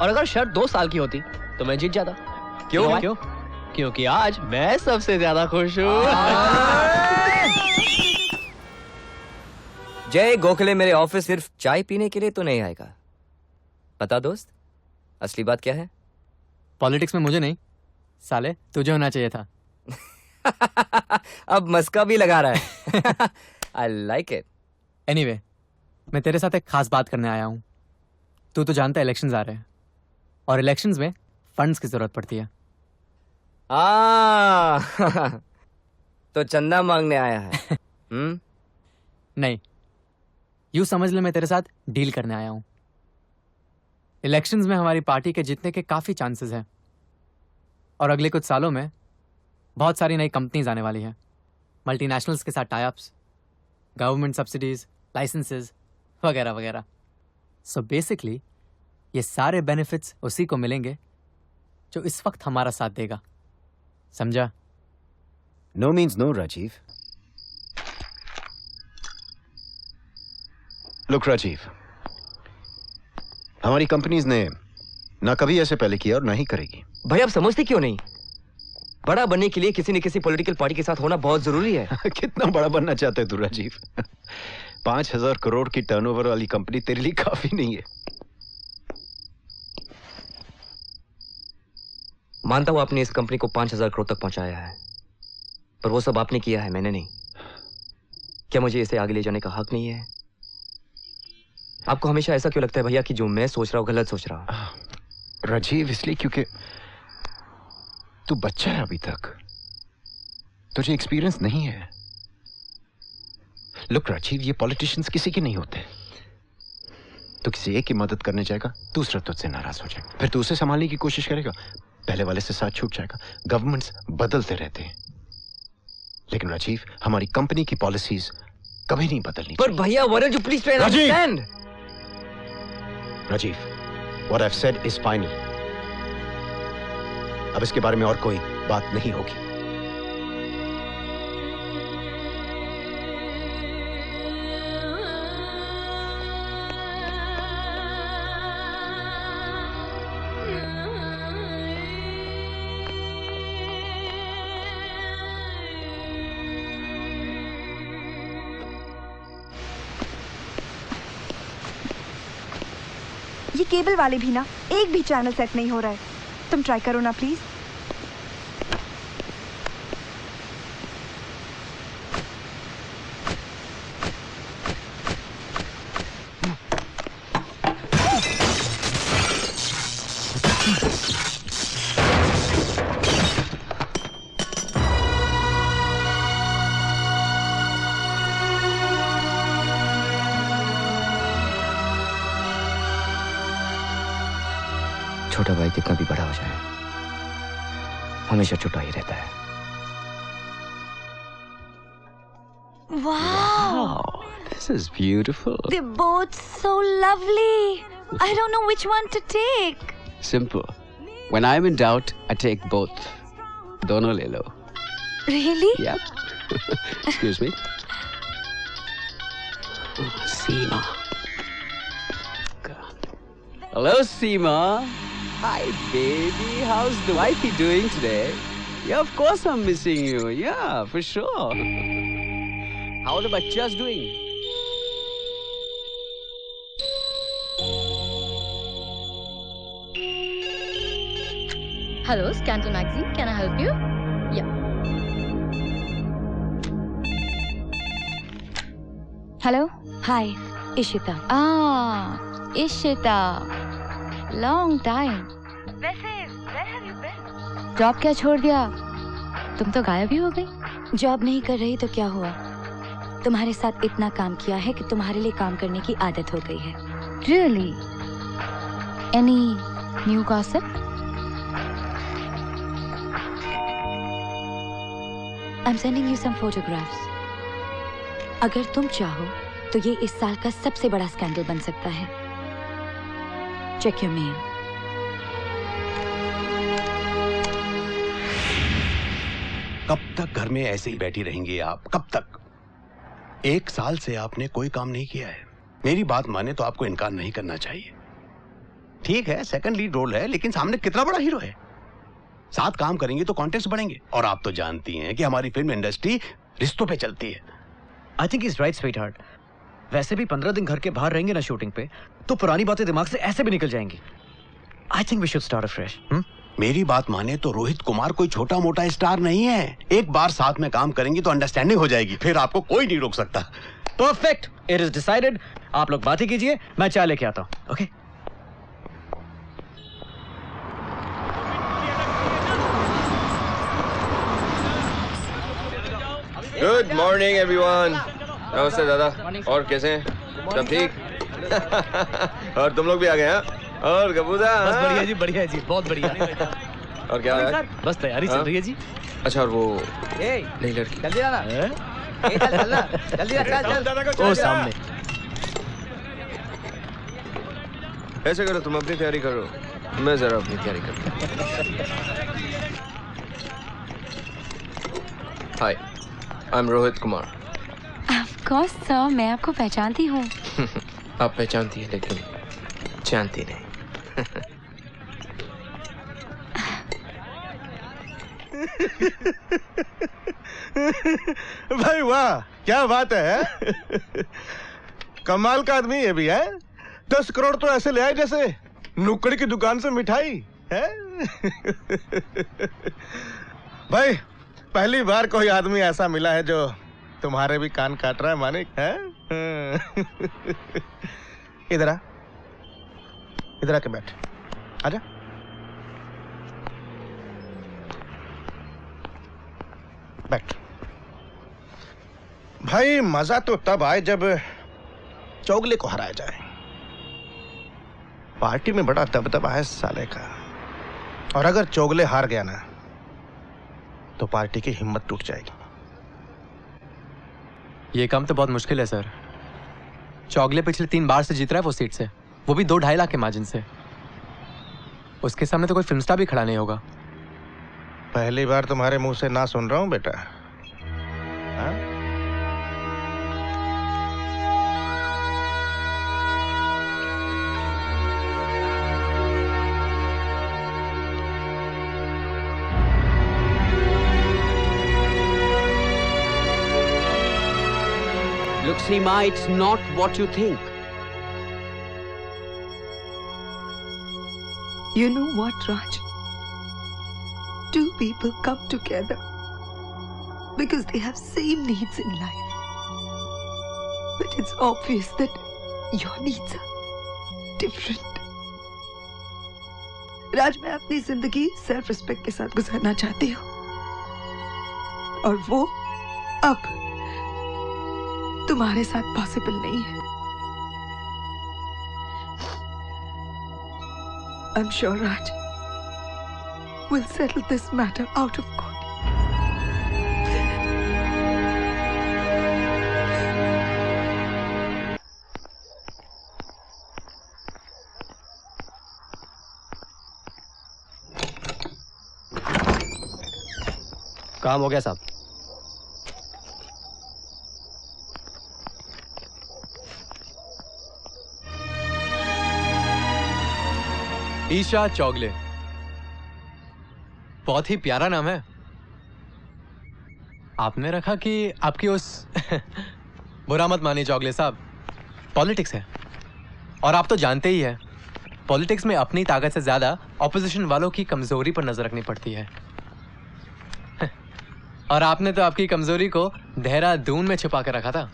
और अगर शर्त 2 साल की होती तो मैं जीत जाता। क्यों? क्योंकि आज मैं सबसे ज्यादा खुश हूँ। जय गोखले मेरे ऑफिस सिर्फ चाय पीने के लिए तो नहीं आएगा। पता दोस्त, असली बात क्या है? पॉलिटिक्स में मुझे नहीं, साले तुझे होना चाहिए था। अब मस्का भी लगा रहा है। I like it. Anyway, मैं तेरे साथ एक खास बात करने आया हूँ। तू तो जानता है इलेक्शंस आ रहे हैं, और इलेक्शंस में फंड्स की जरूरत पड़ती है। तो चंदा मांगने आया है? नहीं, यूं समझ ले मैं तेरे साथ डील करने आया हूं। इलेक्शंस में हमारी पार्टी के जीतने के काफी चांसेस हैं, और अगले कुछ सालों में बहुत सारी नई कंपनीज आने वाली हैं, मल्टीनेशनल्स के साथ tie ups, government subsidies, licences वगैरह वगैरह। सो बेसिकली ये सारे बेनिफिट्स उसी को मिलेंगे जो इस वक्त हमारा साथ देगा। समझा? No means no Rajiv. Look Rajiv, हमारी कंपनीज ने ना कभी ऐसे पहले किया और ना ही करेगी। भाई आप समझते क्यों नहीं? बड़ा बनने के लिए किसी न किसी पॉलिटिकल पार्टी के साथ होना बहुत जरूरी है। कितना बड़ा बनना चाहते है तू राजीव? 5,000 करोड़ की टर्नओवर वाली कंपनी तेरे लिए काफी नहीं है। मानता हूं आपने इस कंपनी को 5,000 करोड़ तक पहुंचाया है, पर वो सब आपने किया है, मैंने नहीं। क्या मुझे इसे आगे ले जाने का हक नहीं है? आपको हमेशा ऐसा क्यों लगता है भैया कि जो मैं सोच रहा हूं गलत सोच रहा हूं? राजीव, इसलिए क्योंकि तू बच्चा है, अभी तक तुझे एक्सपीरियंस नहीं है। लुक राजीव, ये पॉलिटिशियंस किसी के नहीं होते। तो किसी एक की मदद करने जाएगा, दूसरा तुझसे नाराज हो जाएगा, फिर तू उसे संभालने की कोशिश करेगा, पहले वाले से साथ छूट जाएगा। गवर्नमेंट्स बदलते रहते हैं, लेकिन राजीव हमारी कंपनी की पॉलिसीज कभी नहीं बदलनी। पर भैया, why don't you please try and understand? Rajiv, what I've said is final. अब इसके बारे में और कोई बात नहीं होगी। ये केबल वाले भी ना एक भी चैनल सेट नहीं हो रहा है। तुम ट्राई करो ना प्लीज। छोटा भाई कितना भी बड़ा हो जाए, हमेशा छोटा ही रहता है। Wow! This is beautiful. They're both so lovely. I don't know which one to take. Simple. When I'm in doubt, I take both. Dono le lo. Really? Yep. Excuse me. Seema. Hello, Seema. Hi, baby. How's the wifey doing today? Yeah, of course I'm missing you. Yeah, for sure. How are the bachchas doing? Hello, Scandal Magazine. Can I help you? Yeah. Hello? Hi, Ishita. Ah, Ishita. Long time. वैसे, where have you been? Job क्या छोड़ दिया? तुम तो गायब ही हो गई। जॉब नहीं कर रही तो क्या हुआ? तुम्हारे साथ इतना काम किया है कि तुम्हारे लिए काम करने की आदत हो गई है। Really? Any new gossip? I'm sending you some photographs. अगर तुम चाहो तो ये इस साल का सबसे बड़ा स्कैंडल बन सकता है। Check your mail. कब तक घर में ऐसे ही बैठी रहेंगी आप? कब तक? 1 साल से आपने कोई काम नहीं किया है। मेरी बात माने तो आपको इनकार नहीं करना चाहिए। ठीक है, सेकंड लीड रोल है, लेकिन सामने कितना बड़ा हीरो है। साथ काम करेंगे तो कॉन्टेक्ट बढ़ेंगे, और आप तो जानती हैं कि हमारी फिल्म इंडस्ट्री रिश्तों पे चलती है। I think is right sweet heart. वैसे भी 15 दिन घर के बाहर रहेंगे ना शूटिंग पे, तो पुरानी बातें दिमाग से ऐसे भी निकल जाएंगी। I think we should start afresh. मेरी बात माने तो रोहित कुमार कोई छोटा मोटा स्टार नहीं है। एक बार साथ में काम करेंगे तो अंडरस्टैंडिंग हो जाएगी, फिर आपको कोई नहीं रोक सकता। Perfect, it is decided. आप लोग बातें कीजिए, मैं चाय लेके आता हूं। Okay good morning everyone. नमस्ते दादा, और कैसे हैं? सब ठीक? और तुम लोग भी आ गए हैं? और कबूदा? बस बढ़िया जी, बढ़िया जी, बहुत बढ़िया। और क्या है? बस तैयारी चल रही है जी। अच्छा, और वो नई लड़की? जल्दी आना, जल्दी चल। ओ सामने। ऐसे करो, तुम अपनी तैयारी करो, मैं जरा अपनी तैयारी करता हूँ। Hi, I am Rohit Kumar. Of course sir, मैं आपको पहचानती हूँ। आप पहचानती है लेकिन जानती नहीं। भाई वाह, क्या बात है। कमाल का आदमी ये भी है। 10 करोड़ तो ऐसे ले आए जैसे नुक्कड़ की दुकान से मिठाई है। भाई पहली बार कोई आदमी ऐसा मिला है जो तुम्हारे भी कान काट रहा है मानिक, है? इधर आ, इधर आके बैठ, आजा। बैठ। भाई मजा तो तब आए जब चोगले को हराया जाए। पार्टी में बड़ा दबदबा है साले का, और अगर चोगले हार गया ना तो पार्टी की हिम्मत टूट जाएगी। ये काम तो बहुत मुश्किल है सर। चोगले पिछले 3 बार से जीत रहा है वो सीट से, वो भी 2-2.5 लाख के मार्जिन से। उसके सामने तो कोई फिल्म स्टार भी खड़ा नहीं होगा। पहली बार तुम्हारे मुंह से ना सुन रहा हूं बेटा। हाँ? Look, Seema, it's not what you think. You know what, Raj? 2 people come together because they have same needs in life. But it's obvious that your needs are different. राज, मैं अपनी जिंदगी सेल्फ रिस्पेक्ट के साथ गुजारना चाहती हूँ, और वो अब तुम्हारे साथ पॉसिबल नहीं है। I'm sure Raj will settle this matter out of court. काम हो गया साहब। ईशा चोगले, बहुत ही प्यारा नाम है। आपने रखा कि आपकी उस बुरा मत मानिए चोगले साहब, पॉलिटिक्स है, और आप तो जानते ही हैं पॉलिटिक्स में अपनी ताकत से ज्यादा ऑपोजिशन वालों की कमजोरी पर नजर रखनी पड़ती है। और आपने तो आपकी कमजोरी को देहरादून में छुपा कर रखा था।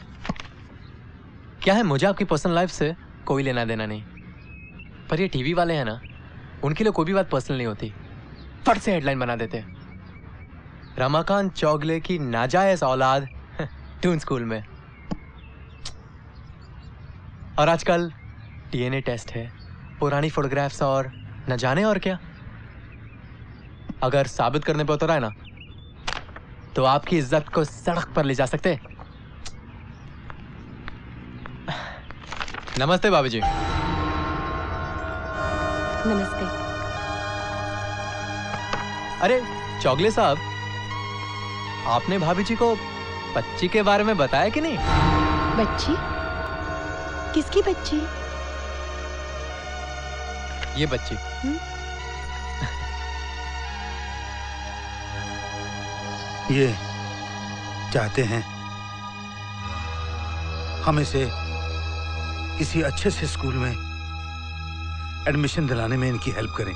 क्या है, मुझे आपकी पर्सनल लाइफ से कोई लेना देना नहीं, पर ये टीवी वाले हैं ना, उनके लिए कोई भी बात पर्सनल नहीं होती, फट से हेडलाइन बना देते। रमाकांत चोगले की नाजायज औलाद टून स्कूल में, और आजकल डीएनए टेस्ट है, पुरानी फोटोग्राफ्स और न जाने और क्या। अगर साबित करने पे उतरा है ना तो आपकी इज्जत को सड़क पर ले जा सकते। नमस्ते बाबूजी। नमस्ते। अरे चौगले साहब, आपने भाभी जी को बच्ची के बारे में बताया कि नहीं? बच्ची? किसकी बच्ची? ये बच्ची। ये चाहते हैं हम इसे किसी अच्छे से स्कूल में एडमिशन दिलाने में इनकी हेल्प करें।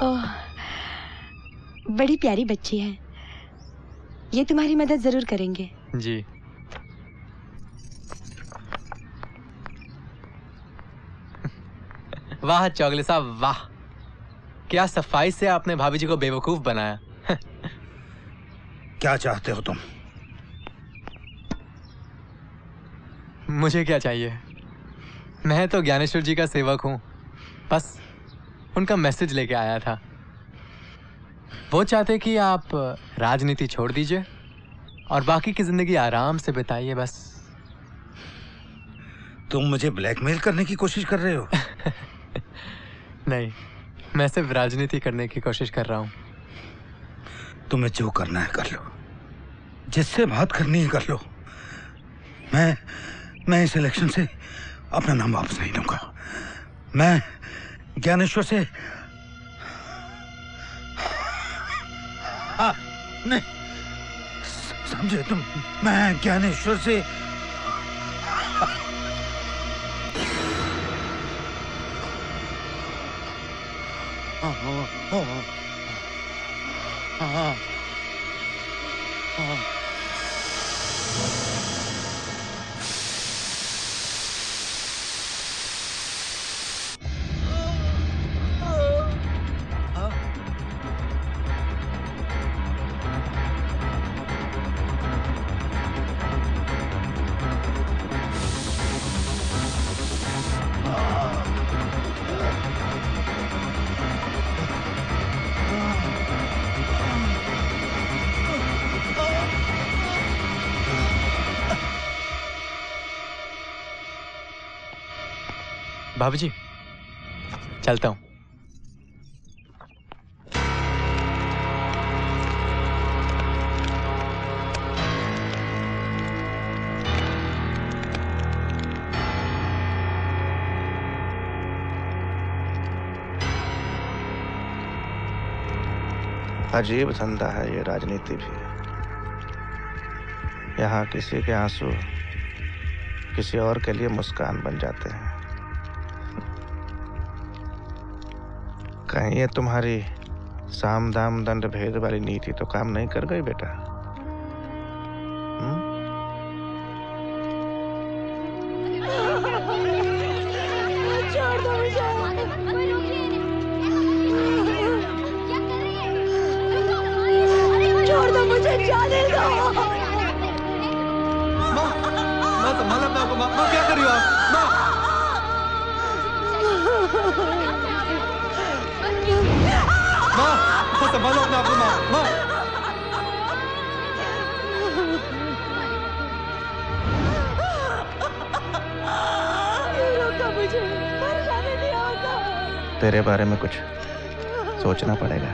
ओह, बड़ी प्यारी बच्ची है। ये तुम्हारी मदद जरूर करेंगे। जी। वाह चौगले साहब वाह, क्या सफाई से आपने भाभी जी को बेवकूफ बनाया। क्या चाहते हो तुम? मुझे क्या चाहिए, मैं तो ज्ञानेश्वर जी का सेवक हूँ, बस उनका मैसेज लेके आया था। वो चाहते कि आप राजनीति छोड़ दीजिए और बाकी की जिंदगी आराम से बिताइए बस। तुम मुझे ब्लैकमेल करने की कोशिश कर रहे हो? नहीं, मैं सिर्फ राजनीति करने की कोशिश कर रहा हूँ। तुम्हें जो करना है कर लो, जिससे बात करनी है कर लो। मैं इस इलेक्शन से अपना नाम वापस नहीं लूंगा। मैं ज्ञानेश्वर से नहीं समझे तुम? मैं ज्ञानेश्वर से भाभी जी चलता हूँ। अजीब धंधा है ये राजनीति भी। यहाँ किसी के आंसू किसी और के लिए मुस्कान बन जाते हैं। कहीं ये तुम्हारी साम दाम दंड भेद वाली नीति तो काम नहीं कर गई बेटा? छोड़ दो मुझे। छोड़ दो मुझे, जाने दो। माँ संभाल अपने आप को। माँ क्या कर रही हो आप? माँ संभालो अपने आप को। माँ मुझे मर जाने दिया होगा। तेरे बारे में कुछ सोचना पड़ेगा।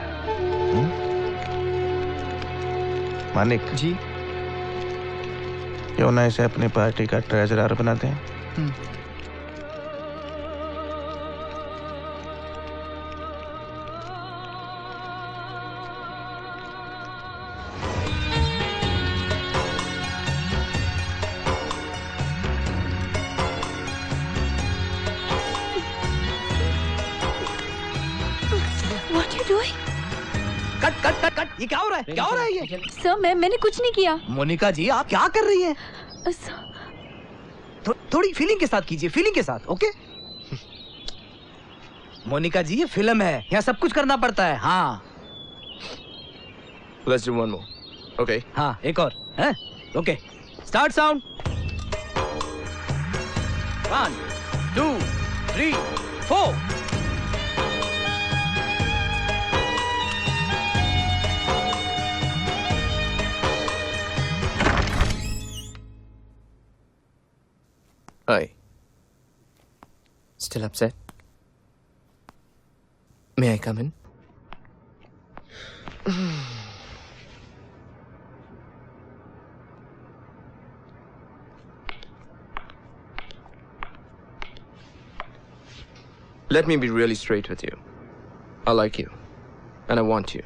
मानिक जी, क्यों ना इसे अपनी पार्टी का ट्रेजरर बना दें? What you doing? Cut cut cut cut, ये क्या हो रहा है? क्या हो रहा है ये? सर मैंने कुछ नहीं किया। मोनिका जी आप क्या कर रही हैं? थोड़ी फीलिंग के साथ कीजिए, फीलिंग के साथ। ओके मोनिका जी, ये फिल्म है, यहाँ सब कुछ करना पड़ता है। हाँ Let's do one more. Okay. हाँ एक और है? Okay start sound. 1 2 3 4। Hi. Still upset? May I come in? Let me be really straight with you. I like you, and I want you.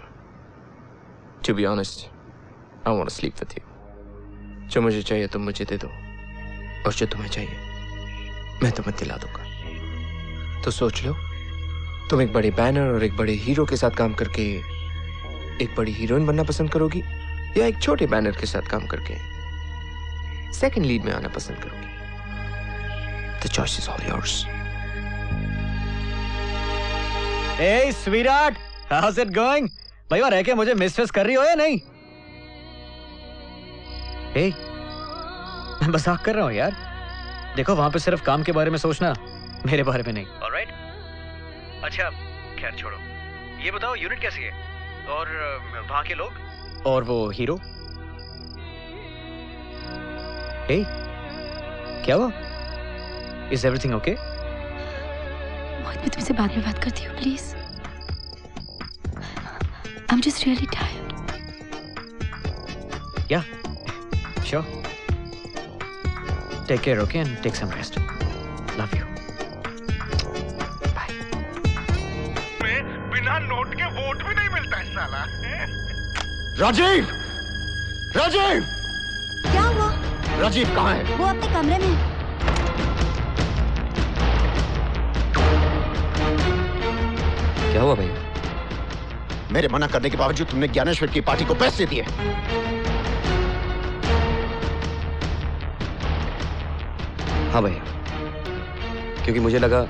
To be honest, I want to sleep with you. जो मुझे चाहिए तुम मुझे दे दो, और जो तुम्हें चाहिए मैं तुम्हें दिला दूंगा. तो सोच लो, तुम एक बड़े बैनर और एक बड़े हीरो के साथ काम करके एक बड़ी हीरोइन बनना पसंद करोगी, या एक छोटे बैनर के साथ काम करके सेकंड लीड में आना पसंद करोगी. The choice is all yours. Hey, sweetheart, how's it going? भाई वहाँ रह के मुझे मिस कर रही हो या नहीं? Hey, मैं मजाक कर रहा हूँ यार. देखो वहाँ पे सिर्फ काम के बारे में सोचना, मेरे बारे में नहीं. Alright? अच्छा, खैर छोड़ो. ये बताओ यूनिट कैसी है? और वहाँ के लोग? और वो हीरो? Hey, क्या हुआ? Is everything okay? मोहित, मैं तुमसे बाद में बात करती हूँ, please. I'm just really tired. Yeah, sure. Take care, okay, and take some rest. Love you. Bye. बिना नोट के वोट भी नहीं मिलता है साला. राजीव! राजीव! क्या हुआ? राजीव कहाँ है? वो अपने कमरे में है. क्या हुआ भैया? मेरे मना करने के बावजूद तुमने ज्ञानेश्वर की पार्टी को पैसे दिए. हाँ भैया, क्योंकि मुझे लगा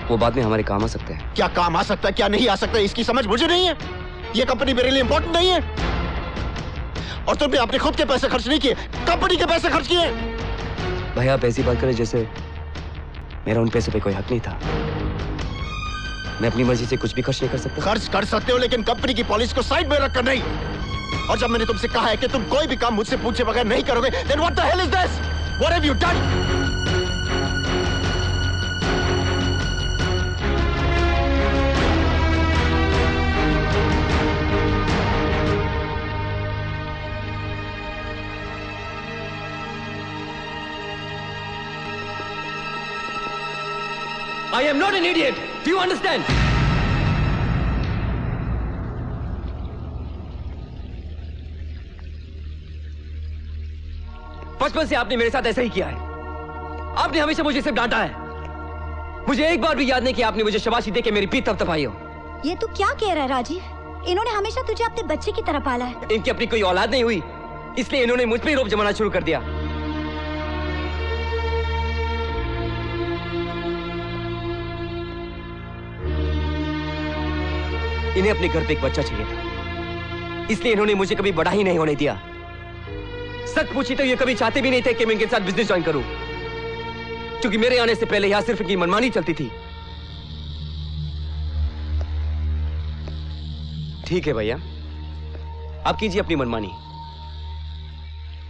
वो बाद में हमारे काम आ सकते हैं. क्या काम आ सकता है, क्या नहीं आ सकता है, इसकी समझ मुझे नहीं है. ये कंपनी मेरे लिए इंपॉर्टेंट नहीं है. और तुमने अपने खुद के पैसे खर्च नहीं किए, कंपनी के पैसे खर्च किए. भैया आप ऐसी बात करें जैसे मेरा उन पैसों पे कोई हक नहीं था. मैं अपनी मर्जी से कुछ भी खर्च नहीं कर सकता. खर्च कर सकते हो, लेकिन कंपनी की पॉलिसी को साइड में रखकर नहीं. और जब मैंने तुमसे कहा है कि तुम कोई भी काम मुझसे पूछे बगैर नहीं करोगे, then what the hell is this? What have you done? I am not an idiot. Do you understand? बचपन से आपने मेरे साथ ऐसा ही किया है. आपने हमेशा मुझे सिर्फ डांटा है. मुझे एक बार भी याद नहीं कि आपने मुझे शाबाशी दे के मेरी पीठ थपथपाई हो. ये तू क्या कह रहा है राजीव? इन्होंने हमेशा तुझे अपने बच्चे की तरह पाला है. इनकी अपनी कोई औलाद नहीं हुई, इसलिए इन्होंने मुझ पे ही रोब जमाना शुरू कर दिया. इन्हें अपने घर पे एक बच्चा चाहिए था, इसलिए इन्होंने मुझे कभी बड़ा ही नहीं होने दिया. सच पूछी तो ये कभी चाहते भी नहीं थे कि मैं इनके साथ बिजनेस ज्वाइन करूं, क्योंकि मेरे आने से पहले यहां सिर्फ इनकी मनमानी चलती थी. ठीक है भैया, आप कीजिए अपनी मनमानी,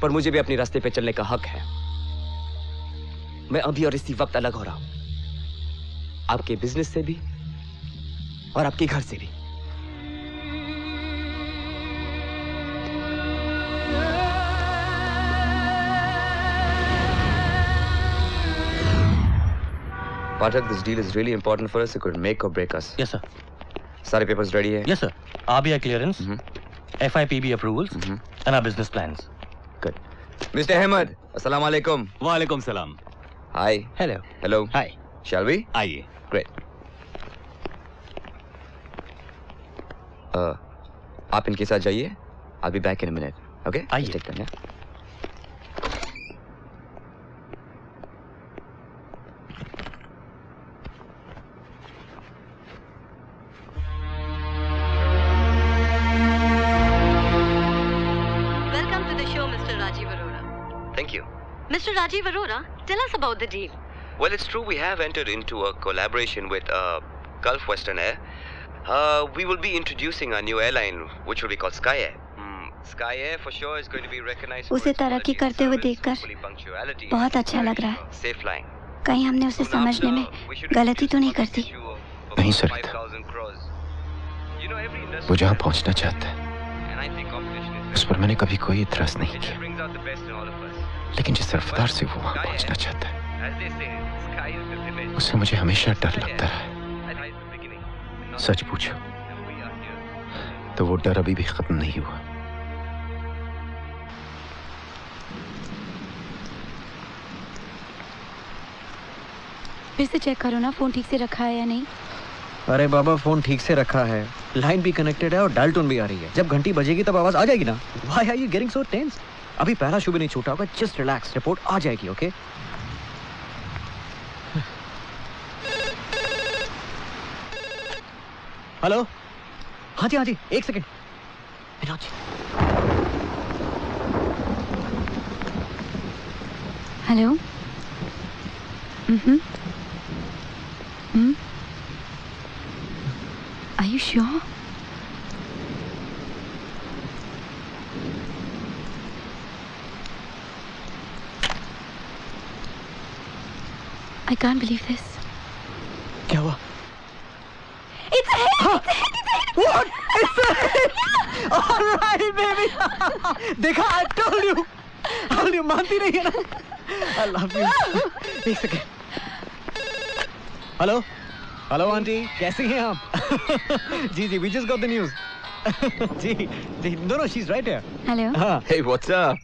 पर मुझे भी अपने रास्ते पे चलने का हक है. मैं अभी और इसी वक्त अलग हो रहा हूं, आपके बिजनेस से भी और आपके घर से भी. Pathak, this deal is really important for us. It could make or break us. Yes, sir. सारे papers ready है? Yes, sir. RBI clearance, FIPB approvals, and our business plans. Good. Mr. Ahmed, Assalamu alaikum. Walaikum salam. Hi. Hello. Hello. Hi. Shall we? आइए. Great. आप इनके साथ जाइए. I'll be back in a minute. Okay? आइए. Take time, yeah? Mr. Rajiv Arora, tell us about the deal. Well, it's true we have entered into a collaboration with Gulf Western Air. We will be introducing a new airline, which will be called Sky Air. Sky Air for sure is going to be recognized for उसे its तरक्की करते हुए देखकर बहुत अच्छा लग रहा है. safe flying. कहीं हमने उसे समझने में गलती तो नहीं कर दी. नहीं सरिता, वो जहां पहुंचना चाहता है उस पर मैंने कभी कोई इतराज नहीं किया, लेकिन जिस रफ्तार से वो वहां पहुंचना चाहता है उससे मुझे हमेशा डर लगता रहा है। सच पूछो तो वो डर अभी भी खत्म नहीं हुआ। फिर से चेक करो ना फोन ठीक से रखा है या नहीं। अरे बाबा फोन ठीक से रखा है, लाइन भी कनेक्टेड है और डायल टोन भी आ रही है। जब घंटी बजेगी तब आवाज आ जाएगी ना। Why are you getting so tense? अभी पहला शो भी नहीं छूटा होगा, जस्ट रिलैक्स, रिपोर्ट आ जाएगी। ओके हेलो, हाँ जी, एक second. Hello. Are you sure? I can't believe this. क्या हुआ? It's a hit! It's a hit! It's a hit! What? It's a hit! All right, baby. देखा, I told you, मानती नहीं है ना? I love you. एक सेकेंड। हेलो आंटी, कैसी हैं आप? जी, we just got the news. Ji, no, she's right here. Hello. Hey, what's up?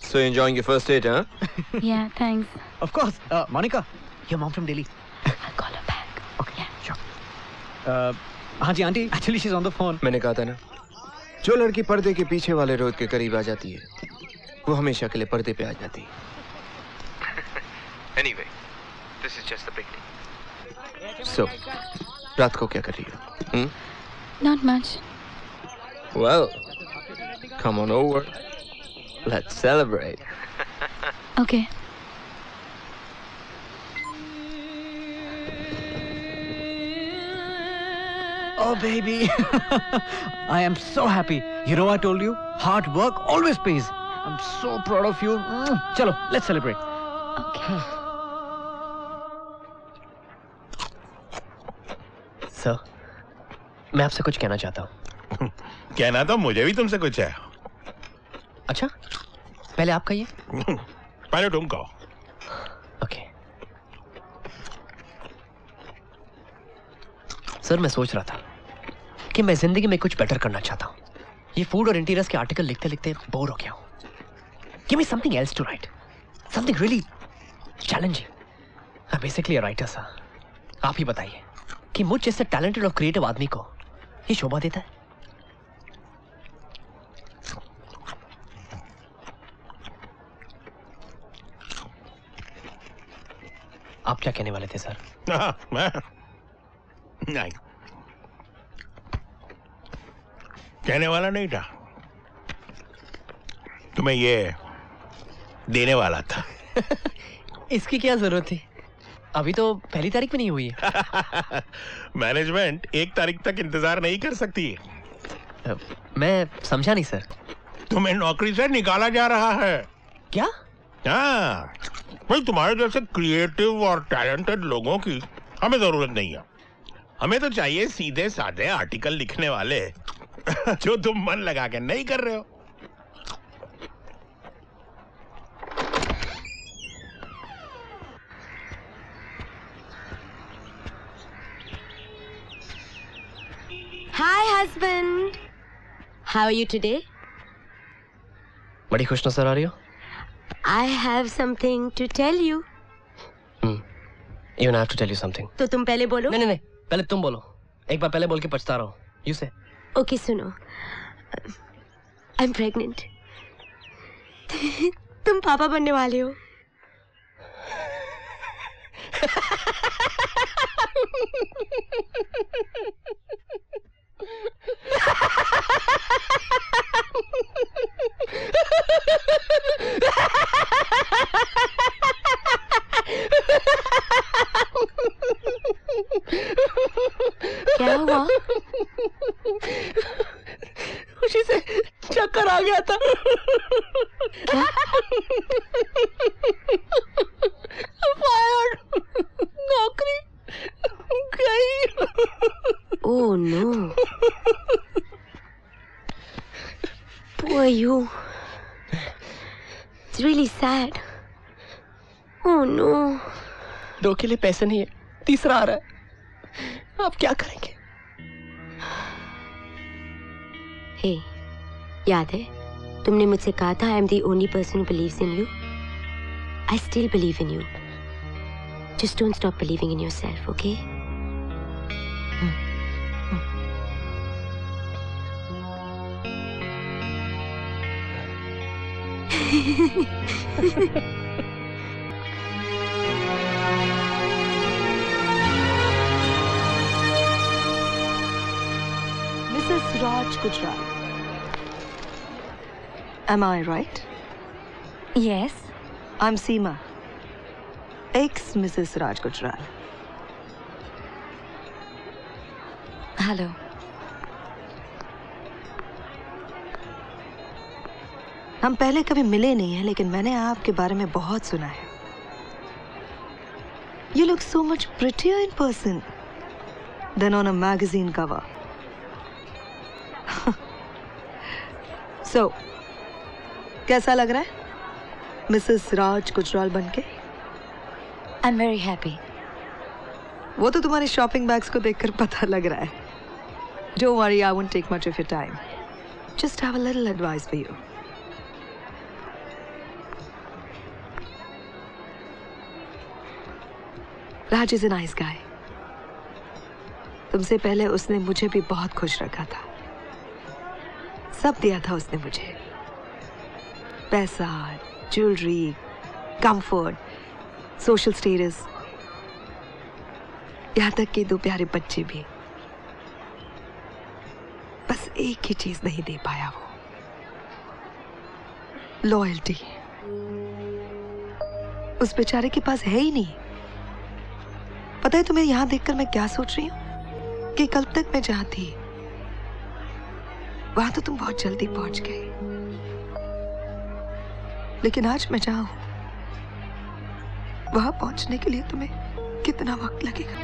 So enjoying your first date, huh? Yeah, thanks. Of course. Monica, your mom from Delhi. I'll call her back. Okay, yeah, sure. हाँ जी aunty, actually she's on the phone. मैंने कहा था ना, जो लड़की पर्दे के पीछे वाले रोड के करीब आ जाती है वो हमेशा के लिए पर्दे पे आ जाती है। Anyway, this is just the beginning. So, रात को क्या कर रही हो? Not much. Well, come on over. Let's celebrate. Okay. Oh baby, I am so happy. You know I told you, hard work always pays. I'm so proud of you. चलो, let's celebrate. Okay. सर, मैं आपसे कुछ कहना चाहता हूँ। कहना तो मुझे भी तुमसे कुछ है। अच्छा, पहले आप कहिए। पहले तुम कहो। ओके। सर, मैं सोच रहा था कि मैं जिंदगी में कुछ बेटर करना चाहता हूँ। ये फूड और इंटीरियर्स के आर्टिकल लिखते लिखते बोर हो गया हूँ। Give me something else to write, something really challenging. I'm basically a writer, sir. आप ही बताइए कि मुझ जैसे टैलेंटेड और क्रिएटिव आदमी को ये शोभा देता है? आप क्या कहने वाले थे सर? मैं नहीं कहने वाला नहीं था, तुम्हें ये देने वाला था। इसकी क्या जरूरत थी? अभी तो पहली तारीख भी नहीं हुई है। मैनेजमेंट 1 तारीख तक इंतजार नहीं कर सकती। मैं समझा नहीं सर। तुम्हें नौकरी से निकाला जा रहा है। क्या? हाँ, भाई तुम्हारे जैसे क्रिएटिव और टैलेंटेड लोगों की हमें जरूरत नहीं है। हमें तो चाहिए सीधे साधे आर्टिकल लिखने वाले जो तुम मन लगा के नहीं कर रहे हो। Hi, husband. How are you today? बड़ी खुश नजर आ रही हो। I have something to tell you. Even I have to tell you something. तो तुम पहले बोलो। नहीं, पहले तुम बोलो। एक बार पहले बोल के पछता रहा हूँ। You say. Okay, सुनो। I'm pregnant. तुम पापा बनने वाले हो। क्या हुआ? खुशी से चक्कर आ गया था। क्या? Fired. नौकरी गई। for you. It's really sad. Oh no. 2 के लिए पैसे नहीं है, तीसरा आ रहा है। आप क्या करेंगे? Hey, याद है तुमने मुझसे कहा था I am the only person who believes in you. I still believe in you. Just don't stop believing in yourself, okay? Mrs. Raj Gujral. Am I right? Yes. I'm Seema, ex-Mrs. Raj Gujral. Hello. हम पहले कभी मिले नहीं हैं, लेकिन मैंने आपके बारे में बहुत सुना है. You look so much prettier in person than on a magazine cover. So, कैसा लग रहा है मिसेस राज गुजराल बनके? I'm very happy. वो तो तुम्हारी शॉपिंग बैग्स को देखकर पता लग रहा है. Don't worry, I won't take much of your time. Just have a little advice for you. Raj is a nice guy. तुमसे पहले उसने मुझे भी बहुत खुश रखा था. सब दिया था उसने मुझे. पैसा, ज्वेलरी, कंफर्ट, सोशल स्टेटस, यहाँ तक कि 2 प्यारे बच्चे भी. बस एक ही चीज नहीं दे पाया वो, लॉयल्टी. उस बेचारे के पास है ही नहीं. पता है तुम्हें यहाँ देखकर मैं क्या सोच रही हूँ? कि कल तक मैं जहाँ थी वहां तो तुम बहुत जल्दी पहुंच गए, लेकिन आज मैं जहाँ हूं वहां पहुंचने के लिए तुम्हें कितना वक्त लगेगा?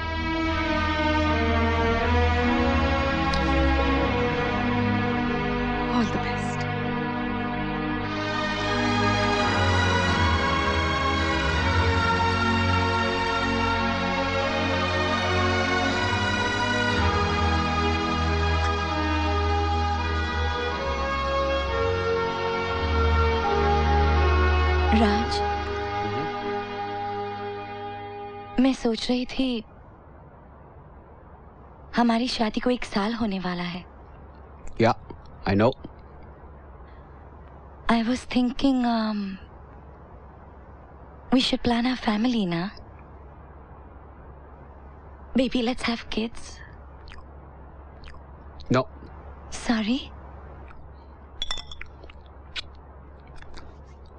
All the best. राज, मैं सोच रही थी हमारी शादी को 1 साल होने वाला है. Yeah, I know. I was thinking we should plan our family, na? Baby, let's have kids. No. Sorry?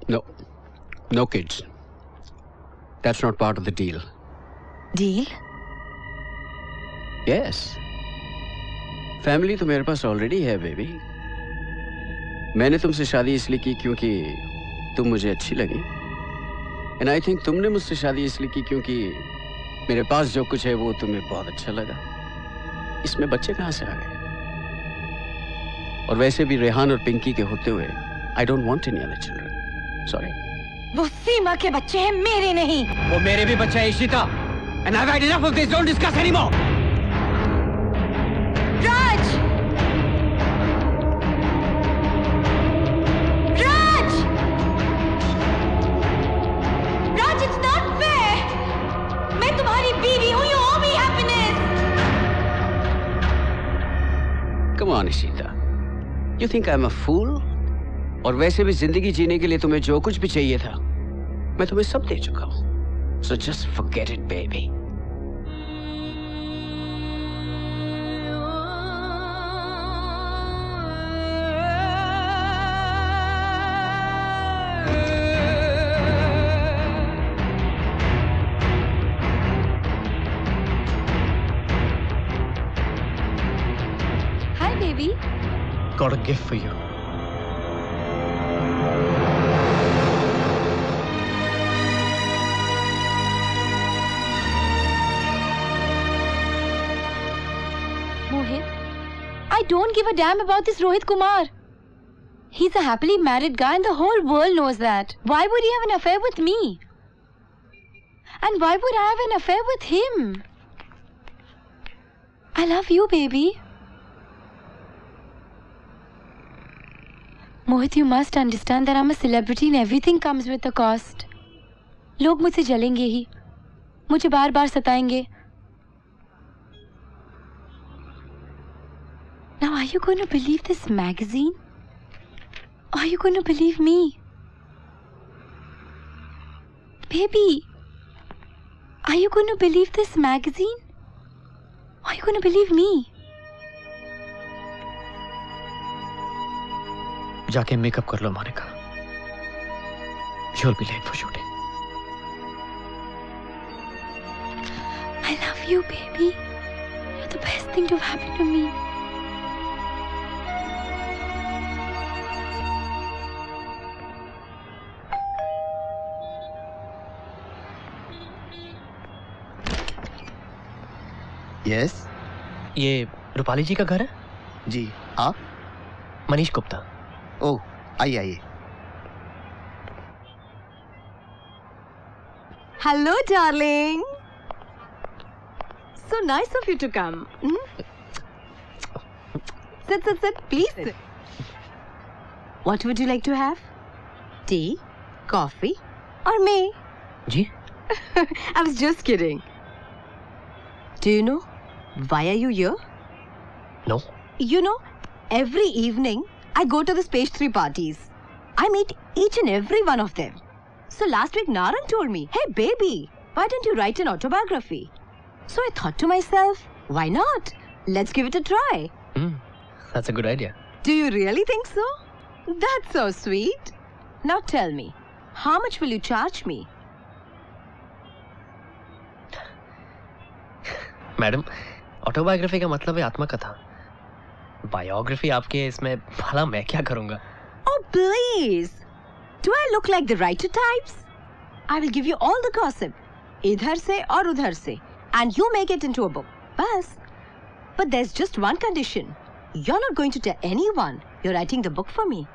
No. No kids. That's not part of the deal. Deal? Yes. Family तो मेरे पास ऑलरेडी है बेबी. मैंने तुमसे शादी इसलिए की क्योंकि तुम मुझे अच्छी लगी. एंड आई थिंक तुमने मुझसे शादी इसलिए की क्योंकि मेरे पास जो कुछ है वो तुम्हें बहुत अच्छा लगा. इसमें बच्चे कहाँ से आ गए? और वैसे भी रेहान और पिंकी के होते हुए I don't want any other children. Sorry. वो सीमा के बच्चे हैं, मेरे नहीं. वो मेरे भी बच्चे हैं Ishita. And I have had enough of this. Don't discuss anymore. Raj! Raj! Raj, it's not fair. मैं तुम्हारी बीवी हूँ. You owe me happiness. Come on, Ishita. You think I'm a fool? और वैसे भी जिंदगी जीने के लिए तुम्हें जो कुछ भी चाहिए था मैं तुम्हें सब दे चुका हूं. So just forget it, baby. Hi, baby. Got a gift for you. Mohit, I don't give a damn about this Rohit Kumar. He's a happily married guy and the whole world knows that. Why would he have an affair with me? And why would I have an affair with him? I love you, baby. Mohit, you must understand that I'm a celebrity and everything comes with a cost. लोग मुझसे जलेंगे ही, मुझे बार-बार सताएंगे. Now, are you going to believe this magazine? Are you going to believe me? Baby, are you going to believe this magazine? Are you going to believe me? जाके मेकअप कर लो Monika. You'll be late for shooting. I love you, baby. You're the best thing to have happened to me. Yes ये रूपाली जी का घर है? जी. आप? मनीष गुप्ता. ओह, आइए आइए. Hello, darling. So nice of you to come. Sit, please. What would you like to have? Tea, coffee, or me? जी? I was just kidding. Do you know why are you here? No. You know, every evening I go to the pastry parties. I meet each and every one of them. So last week Naran told me, hey baby, why don't you write an autobiography? So I thought to myself, why not? Let's give it a try. That's a good idea. Do you really think so? That's so sweet. Now tell me, how much will you charge me? Madam, autobiography का मतलब है आत्मकथा. बायोग्राफी आपके इसमें भला मैं क्या करूंगा? Oh please! Do I look like the writer types? I will give you all the gossip, इधर से और उधर से, and you make it into a book. बस. But there's just one condition. You're not going to tell anyone you're writing the book for me.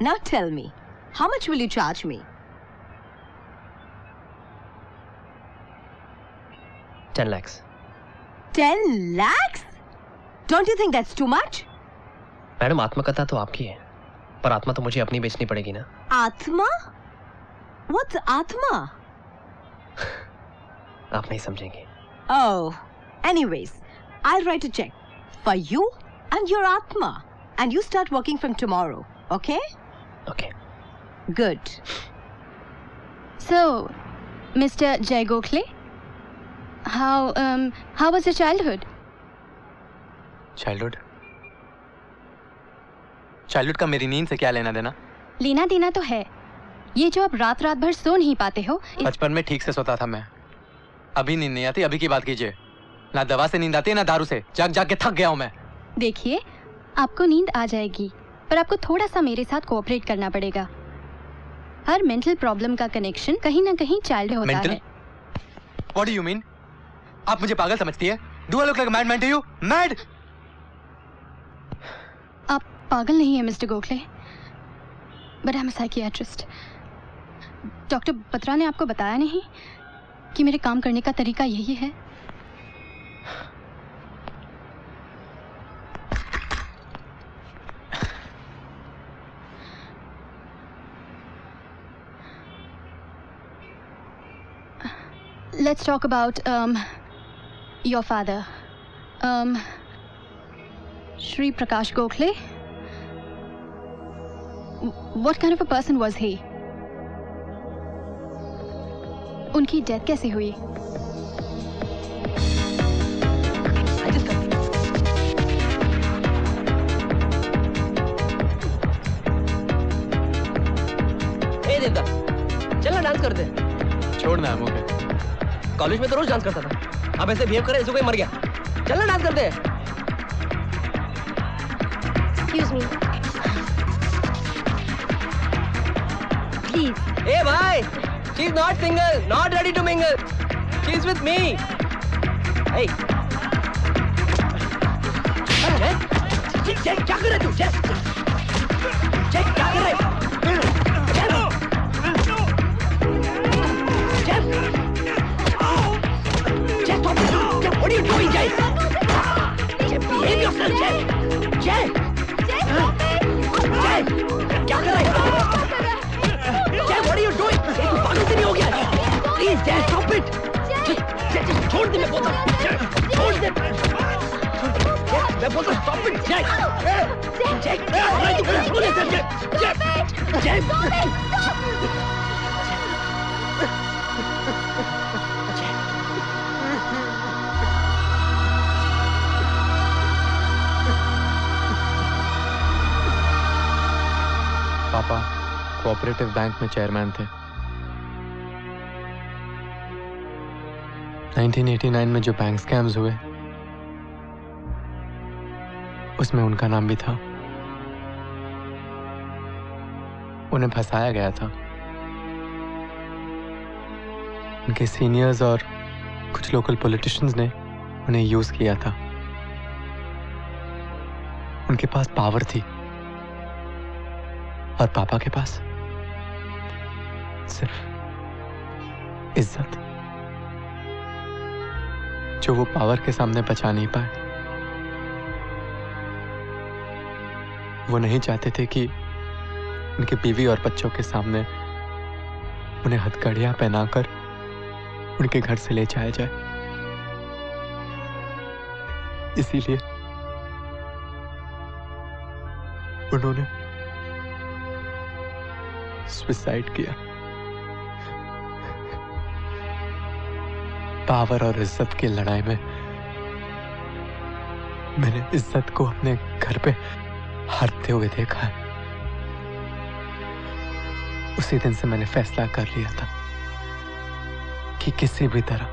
Now tell me, how much will you charge me? 10 lakhs. 10 lakhs? Don't you think that's too much? Madam, आत्मकथा तो आपकी है, पर आत्मा तो मुझे अपनी बेचनी पड़ेगी ना. आत्मा? What's आत्मा? आप नहीं समझेंगे. Oh, anyways, I'll write a check for you and your Atma, and you start working from tomorrow, okay? Okay. Good. So, Mr. Jay Gokhale, how was your childhood? Childhood का मेरी नींद से क्या लेना देना? लेना देना तो है. ये जो आप रात रात भर सो नहीं पाते हो. बचपन में ठीक से सोता था मैं. अभी नींद नहीं आती. अभी की बात कीजिए. ना दवा से नींद आती है ना दारू से. जाग जाग के थक गया हूं मैं. देखिए, आपको नींद आ जाएगी, पर आपको थोड़ा सा मेरे साथ कोऑपरेट करना पड़ेगा. हर मेंटल प्रॉब्लम का कनेक्शन कहीं ना कहीं चाइल्ड होता Mental? है. What do you mean? आप मुझे पागल समझती है? Do I look like a madman to you? Mad? आप पागल नहीं है mister Gokhale, but I am a psychiatrist. Doctor Batra ने आपको बताया नहीं कि मेरे काम करने का तरीका यही है? Let's talk about your father, Shri Prakash Gokhale. What kind of a person was he? उनकी डेथ कैसे हुई? ए देवता, चल ना डांस करते. छोड़ना है मुझे. कॉलेज में तो रोज डांस करता था. अब ऐसे बिहेव करे जैसे कोई मर गया. चल ना डांस करते हैं. Excuse me. Please. Hey bhai, she's not single, not ready to mingle. She's with me. Hey. क्या कर रहे तू? जय क्या कर रहे हो? Jay, stop it! Jay, what are you doing, Jay? Jay, behave yourself, Jay! Jay! Jay! क्या कर रहे हो? Jay, what are you doing? Jay, तू पागल तो नहीं हो गया? Please, Jay, stop it! Jay, just छोड़ दे मैं बोलता हूँ. Jay, छोड़ दे. Jay, मैं बोलता हूँ, stop it, Jay! Jay, तू बोल रहे Jay! Jay! पापा कोऑपरेटिव बैंक में चेयरमैन थे। 1989 में जो बैंक स्कैम्स हुए उसमें उनका नाम भी था। उन्हें फंसाया गया था। उनके सीनियर्स और कुछ लोकल पॉलिटिशियंस ने उन्हें यूज किया था। उनके पास पावर थी और पापा के पास सिर्फ इज्जत, जो वो पावर के सामने बचा नहीं पाए। वो नहीं चाहते थे कि उनके बीवी और बच्चों के सामने उन्हें हथकड़ियां पहनाकर उनके घर से ले जाया जाए। इसीलिए उन्होंने सुसाइड किया। पावर और इज्जत की लड़ाई में मैंने इज्जत को अपने घर पे हारते हुए देखा है। उसी दिन से मैंने फैसला कर लिया था कि किसी भी तरह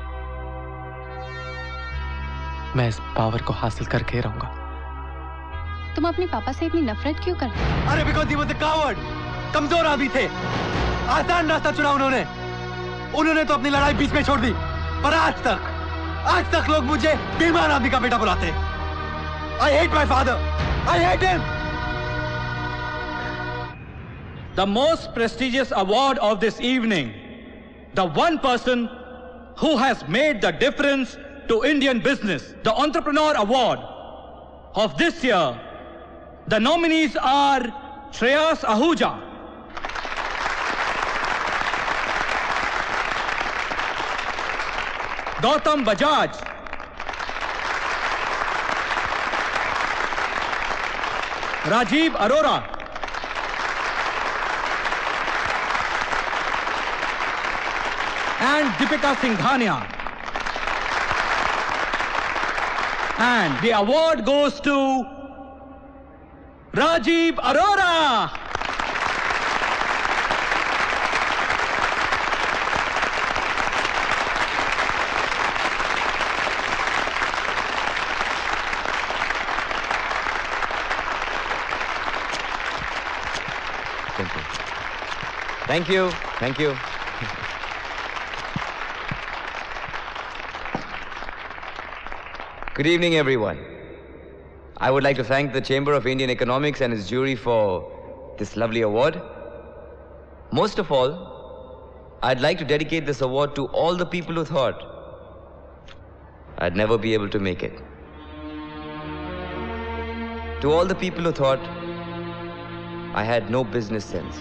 मैं इस पावर को हासिल करके रहूंगा। तुम अपने पापा से इतनी नफरत क्यों करते हो? अरे because he was a coward. कमजोर आदमी थे। आसान रास्ता चुना उन्होंने तो अपनी लड़ाई बीच में छोड़ दी। पर आज तक लोग मुझे बेईमान आदमी का बेटा बुलाते हैं। I hate my father. I hate him. The most prestigious award of this evening, the one person who has made the difference to Indian business, the Entrepreneur Award of this year. The nominees are Shreyas Ahuja, Gautam Bajaj, Rajiv Arora, and Deepika Singhania. And the award goes to Rajiv Arora. Thank you. Thank you. Good evening, everyone. I would like to thank the Chamber of Indian Economics and its jury for this lovely award. Most of all, I'd like to dedicate this award to all the people who thought I'd never be able to make it. To all the people who thought I had no business sense.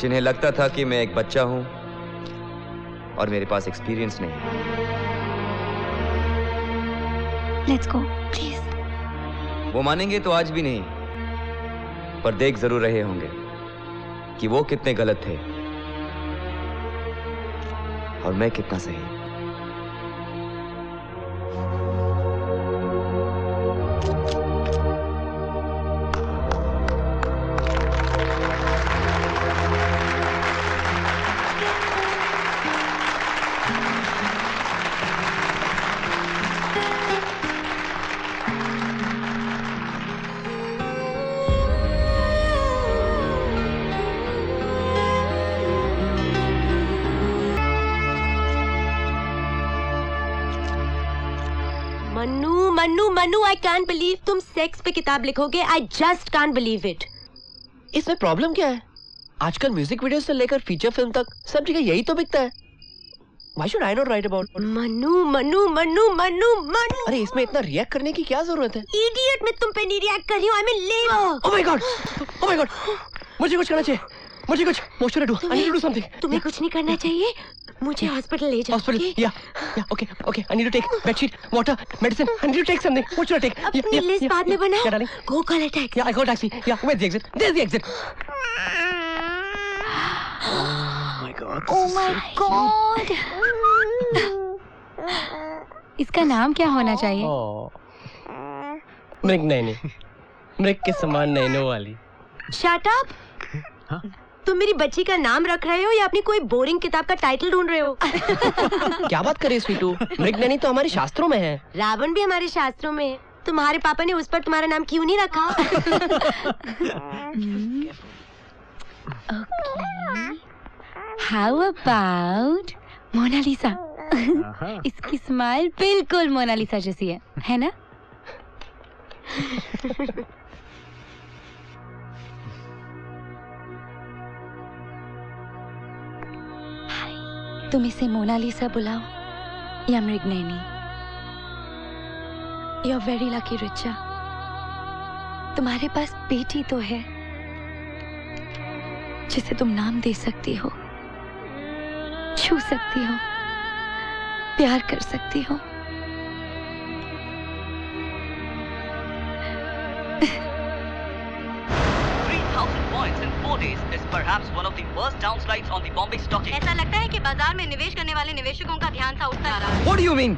जिन्हें लगता था कि मैं एक बच्चा हूं और मेरे पास एक्सपीरियंस नहीं है। Let's go, please. वो मानेंगे तो आज भी नहीं, पर देख जरूर रहे होंगे कि वो कितने गलत थे और मैं कितना सही। Mannu Mannu, I can't believe तुम सेक्स पे किताब लिखोगे। I just can't believe it. इसमें प्रॉब्लम क्या है? आजकल म्यूजिक वीडियो से लेकर फीचर फिल्म तक सब जगह यही तो बिकता है। Why should I not write about it? Mannu Mannu Mannu Mannu Mannu. अरे इसमें इतना रिएक्ट करने की क्या जरूरत है? इडियट, मैं तुम पे नहीं रिएक्ट कर रही हूँ। I mean lever. Oh my God! Oh my God! मुझे कुछ करना चाहिए। मुझे कुछ motion do. I need to do something. तुम्हें कुछ नहीं करना चाहिए। मुझे हॉस्पिटल ले जाओ। Hospital? Yeah. Okay. I need to take bedsheet, water, medicine. I need to take something. What should I take? अपनी लिस्ट बाद में बनाओ। Yeah, darling. Go call a taxi. Yeah, I call taxi. Yeah, where's the exit? There's the exit. Oh my God! इसका नाम क्या होना चाहिए? मृग नैनी, मृग के समान नैनों वाली। Shut up! तुम मेरी बच्ची का नाम रख रहे हो या अपनी कोई बोरिंग किताब का टाइटल ढूंढ रहे हो? क्या बात करे स्वीटू? मृग नैनी तो हमारे शास्त्रों में है। रावण भी हमारे शास्त्रों में है। तुम्हारे पापा ने उस पर तुम्हारा नाम क्यों नहीं रखा? How about Mona Lisa? इसकी स्माइल बिल्कुल मोनालिसा जैसी है ना? तुम इसे मोनालिसा बुलाओ या Mriganayani. You're very lucky, Richa. तुम्हारे पास बेटी तो है जिसे तुम नाम दे सकती हो, छू सकती हो, प्यार कर सकती हो। 3,000 points in 4 days is perhaps one of the worst downslide on the Bombay Stock Exchange. ऐसा लगता है कि बाजार में निवेश करने वाले निवेशकों का ध्यान सा उठता आ रहा है। What do you mean?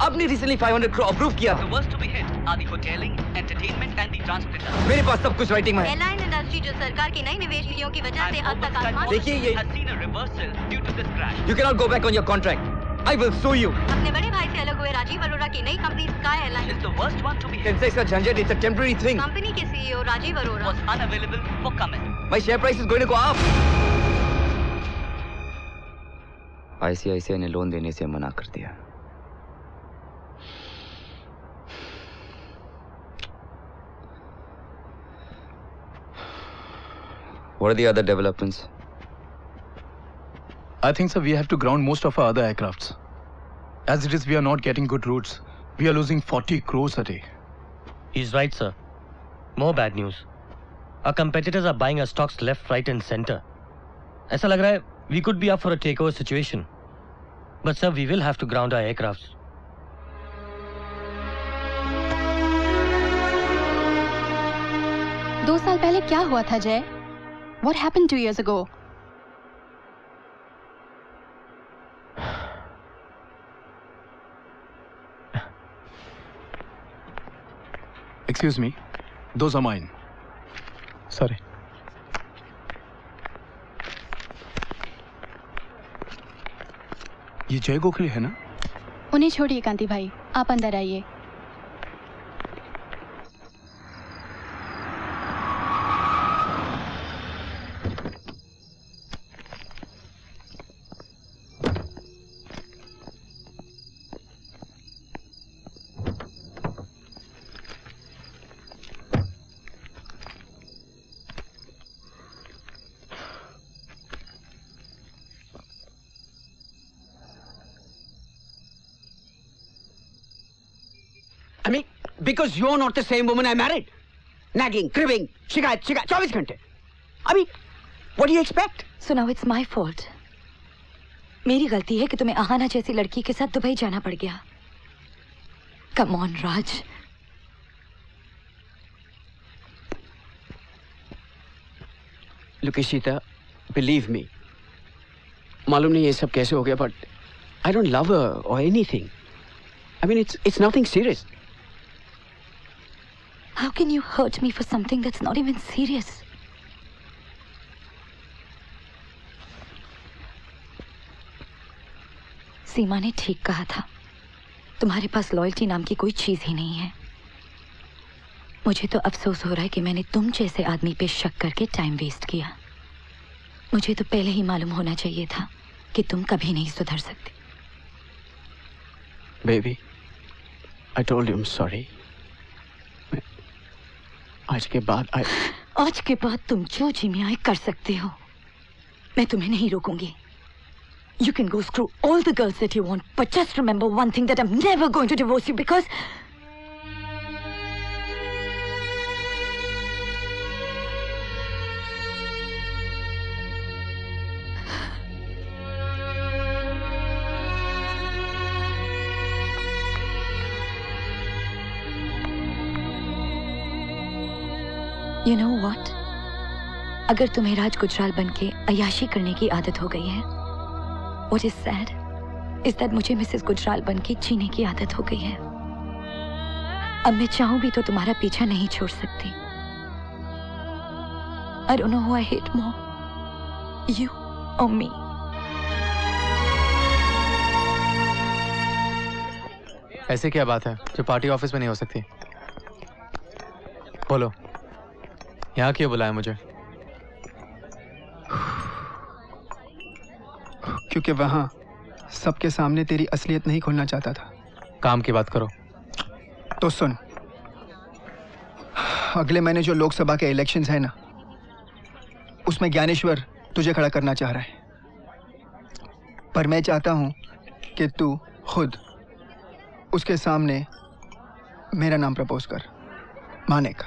आपने recently 500 crore approve किया। The worst to be hit are the hoteling, entertainment and the transport industry. मेरे पास सब कुछ राइटिंग में है। एयरलाइन इंडस्ट्री जो सरकार की नई निवेश नीतियों की वजह से अब तक आसमान देखिए ये has seen a reversal due to this crash. You cannot go back on your contract. I will sue you. अपने बड़े भाई से अलग हुए राजीव अरोड़ा की नई company sky airline It's the worst one to be hit. Sensex का झंझट it's a temporary thing. Company के CEO Rajiv Arora Was unavailable for comment. My share price is going to go up. ICICI ने लोन देने से मना कर दिया। What are the other developments? I think, sir, we have to ground most of our other aircrafts. As it is, we are not getting good routes. We are losing 40 crores a day. He's right, sir. More bad news. Our competitors are buying our stocks left, right and center. ऐसा लग रहा है we could be up for a takeover situation. But sir, we will have to ground our aircrafts. दो साल पहले क्या हुआ था जय? What happened 2 years ago? Excuse me, those are mine. Sorry. ये जय गोखले है ना? उन्हें छोड़िए कांति भाई, आप अंदर आइए। I mean, because you're not the same woman I married. Nagging, cribbing, shikayat, 24 घंटे. I mean, what do you expect? So now it's my fault. मेरी गलती है कि तुम्हें आहाना जैसी लड़की के साथ दुबई जाना पड़ गया. Come on, Raj. Look, Ishita, believe me. मालूम नहीं ये सब कैसे हो गया, but I don't love her or anything. I mean, it's nothing serious. How can you hurt me for something that's not even serious? सीमा ने ठीक कहा था। तुम्हारे पास लॉयल्टी नाम की कोई चीज ही नहीं है। मुझे तो अफसोस हो रहा है कि मैंने तुम जैसे आदमी पे शक करके टाइम वेस्ट किया। मुझे तो पहले ही मालूम होना चाहिए था कि तुम कभी नहीं सुधर सकती। Baby, I told you I'm sorry. आज के बाद तुम जो जी में आए कर सकते हो, मैं तुम्हें नहीं रोकूंगी. You can go screw all the girls that you want, but just remember one thing, that I'm never going to divorce you because You know what? अगर तुम्हें राज गुजराल बनके अयाशी करने की आदत हो गई है, What is sad is that मुझे मिसेस गुजराल बनके जीने की आदत हो गई है. अब मैं चाहूं भी तो तुम्हारा पीछा नहीं छोड़ सकती. I don't know who I hate more, you or me. ऐसे क्या बात है जो पार्टी ऑफिस में नहीं हो सकती? बोलो, यहाँ क्यों बुलाया मुझे? क्योंकि वहां सबके सामने तेरी असलियत नहीं खोलना चाहता था. काम की बात करो. तो सुन, अगले महीने जो लोकसभा के इलेक्शंस है ना, उसमें ज्ञानेश्वर तुझे खड़ा करना चाह रहा है. पर मैं चाहता हूं कि तू खुद उसके सामने मेरा नाम प्रपोज कर. माने का.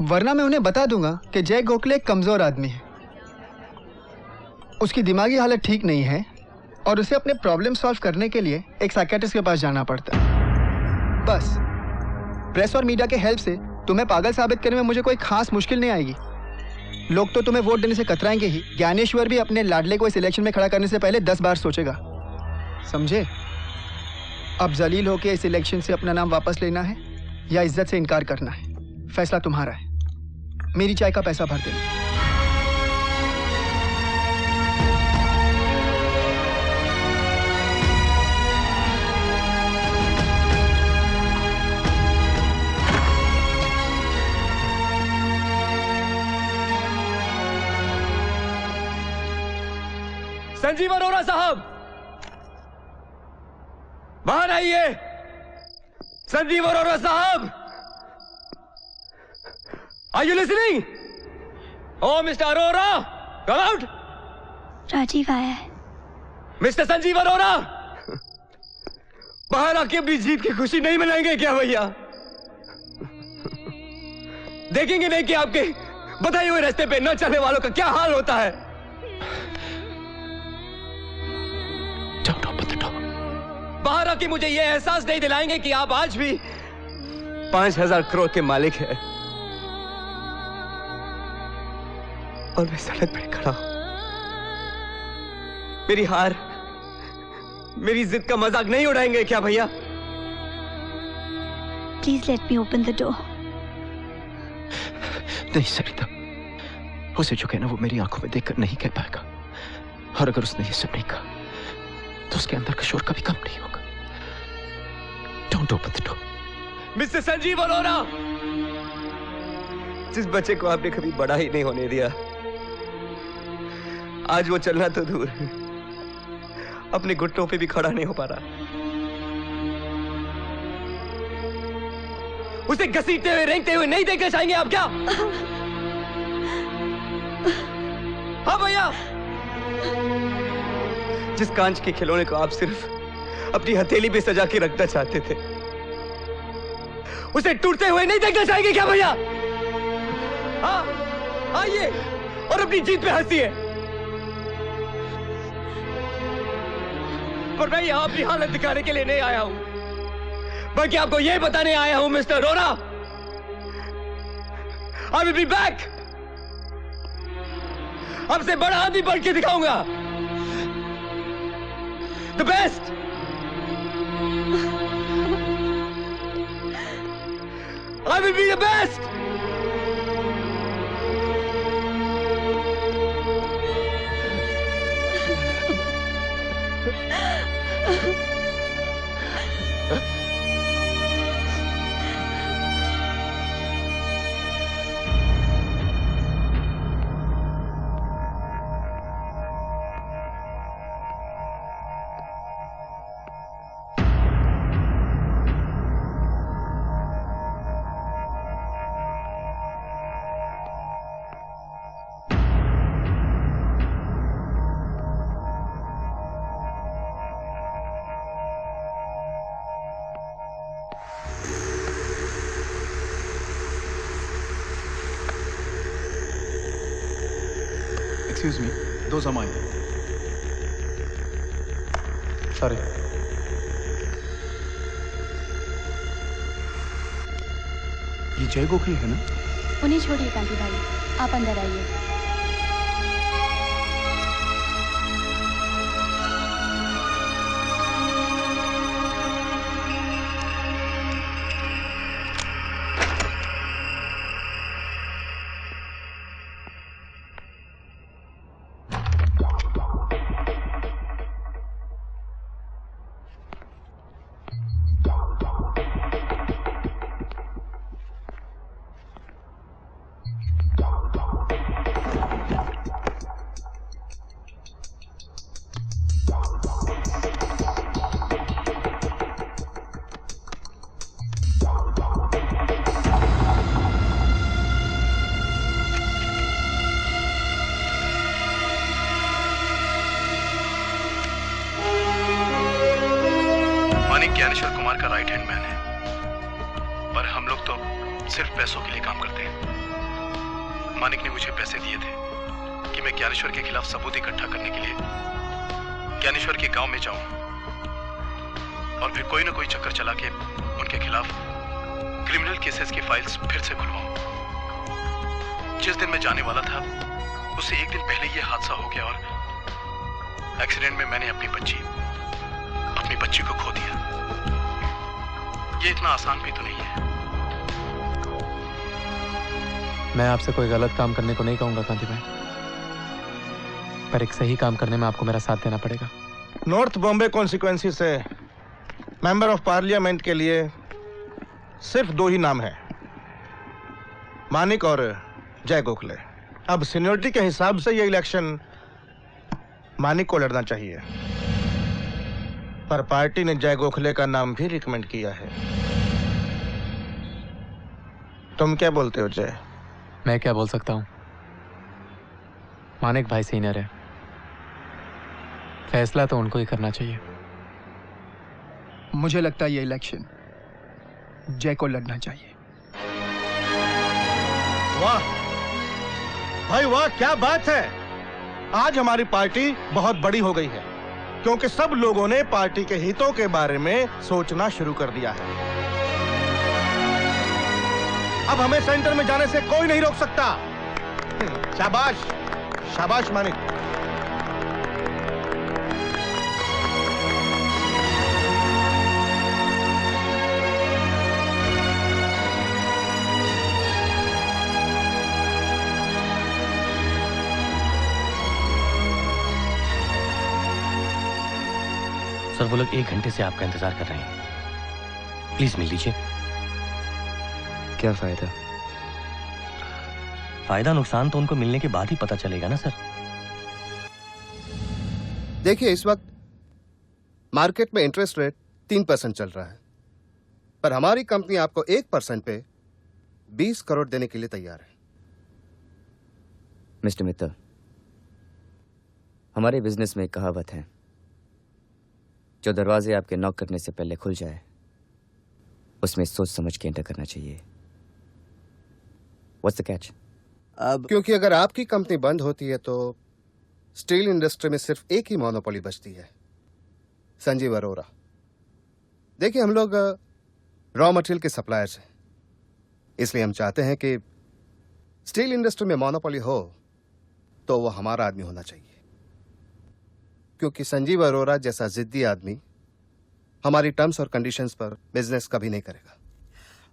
वरना मैं उन्हें बता दूंगा कि जय गोखले एक कमजोर आदमी है, उसकी दिमागी हालत ठीक नहीं है और उसे अपने प्रॉब्लम सॉल्व करने के लिए एक साइकियाट्रिस्ट के पास जाना पड़ता है. बस प्रेस और मीडिया के हेल्प से तुम्हें पागल साबित करने में मुझे कोई खास मुश्किल नहीं आएगी. लोग तो तुम्हें वोट देने से कतराएंगे ही. ज्ञानेश्वर भी अपने लाडले को इस इलेक्शन में खड़ा करने से पहले 10 बार सोचेगा. समझे? अब जलील होकर इस इलेक्शन से अपना नाम वापस लेना है या इज्जत से इनकार करना है, फैसला तुम्हारा है. मेरी चाय का पैसा भर देना. संजीव अरोरा साहब, बाहर आइए. संजीव अरोरा साहब, Are you listening? Oh, Mr. Arora, come out. Rajiv आया है. Mr. संजीव अरोरा, बाहर आके अपनी जीत की खुशी नहीं मनाएंगे क्या भैया? देखेंगे नहीं कि आपके बताए हुए रास्ते पे न चलने वालों का क्या हाल होता है? बाहर आके मुझे यह एहसास नहीं दिलाएंगे कि आप आज भी 5,000 करोड़ के मालिक हैं और मैं सड़क पर खड़ा हूं. मेरी हार, मेरी जिद का मजाक नहीं उड़ाएंगे क्या भैया? Please let me open the door. नहीं सरिता, उसे जो कहना वो मेरी आंखों में देखकर नहीं कह पाएगा. और अगर उसने ये सब नहीं कहा तो उसके अंदर का शोर कभी कम नहीं होगा. Don't open the door. Mister Sanjeev Arora, जिस बच्चे को आपने कभी बड़ा ही नहीं होने दिया, आज वो चलना तो दूर, अपने घुटनों पे भी खड़ा नहीं हो पा रहा. उसे घसीटते हुए, रेंगते हुए नहीं देखना चाहेंगे आप क्या? हाँ भैया, जिस कांच के खिलौने को आप सिर्फ अपनी हथेली पे सजा के रखना चाहते थे, उसे टूटते हुए नहीं देखना चाहेंगे क्या भैया? हाँ, आइए और अपनी जीत पे हंसिए. पर मैं यहां अपनी हालत दिखाने के लिए नहीं आया हूं, बल्कि आपको यह बताने आया हूं mister Arora, I will be back. अब से बड़ा आदमी बन के दिखाऊंगा. The best. I will be the best. Excuse me, those are mine. Sorry. ये जय गोखले है ना? उन्हें छोड़िए कांति भाई, आप अंदर आइए। मानिक ज्ञानेश्वर कुमार का राइट हैंड मैन है, पर हम लोग तो सिर्फ पैसों के लिए काम करते हैं। मानिक ने मुझे पैसे दिए थे कि मैं ज्ञानेश्वर के खिलाफ सबूत इकट्ठा करने के लिए ज्ञानेश्वर के गांव में जाऊं और फिर कोई ना कोई चक्कर चला के उनके खिलाफ क्रिमिनल केसेस की फाइल्स फिर से खुलवाऊं। जिस दिन मैं जाने वाला था उससे एक दिन पहले ये हादसा हो गया और एक्सीडेंट में मैंने अपनी बच्ची को खो दिया। ये इतना आसान भी तो नहीं है। मैं आपसे कोई गलत काम करने को नहीं कहूंगा कांति भाई, पर एक सही काम करने में आपको मेरा साथ देना पड़ेगा। नॉर्थ बॉम्बे कॉन्स्टिट्यूएंसी से मेंबर ऑफ पार्लियामेंट के लिए सिर्फ 2 ही नाम हैं, मानिक और जय गोखले। अब सीनियरिटी के हिसाब से ये इलेक्शन मानिक को लड़ना चाहिए, पर पार्टी ने जय गोखले का नाम भी रिकमेंड किया है। तुम क्या बोलते हो जय? मैं क्या बोल सकता हूं, मानिक भाई सीनियर है, फैसला तो उनको ही करना चाहिए। मुझे लगता है ये इलेक्शन जय को लड़ना चाहिए। वाह भाई वाह, क्या बात है। आज हमारी पार्टी बहुत बड़ी हो गई है क्योंकि सब लोगों ने पार्टी के हितों के बारे में सोचना शुरू कर दिया है। अब हमें सेंटर में जाने से कोई नहीं रोक सकता। शाबाश शाबाश मानिक। सर वो लोग 1 घंटे से आपका इंतजार कर रहे हैं, प्लीज मिल लीजिए। क्या फायदा? फायदा नुकसान तो उनको मिलने के बाद ही पता चलेगा ना सर। देखिए इस वक्त मार्केट में इंटरेस्ट रेट 3% चल रहा है, पर हमारी कंपनी आपको 1% पे 20 करोड़ देने के लिए तैयार है। मिस्टर मित्तल, हमारे बिजनेस में एक कहावत है, जो दरवाजे आपके नॉक करने से पहले खुल जाए उसमें सोच समझ के एंटर करना चाहिए। What's the catch? अब क्योंकि अगर आपकी कंपनी बंद होती है तो स्टील इंडस्ट्री में सिर्फ एक ही मोनोपोली बचती है, संजीव अरोरा। देखिए हम लोग रॉ मटेरियल के सप्लायर्स हैं, इसलिए हम चाहते हैं कि स्टील इंडस्ट्री में मोनोपोली हो तो वो हमारा आदमी होना चाहिए, क्योंकि संजीव अरोरा जैसा जिद्दी आदमी हमारी टर्म्स और कंडीशंस पर बिजनेस कभी नहीं करेगा।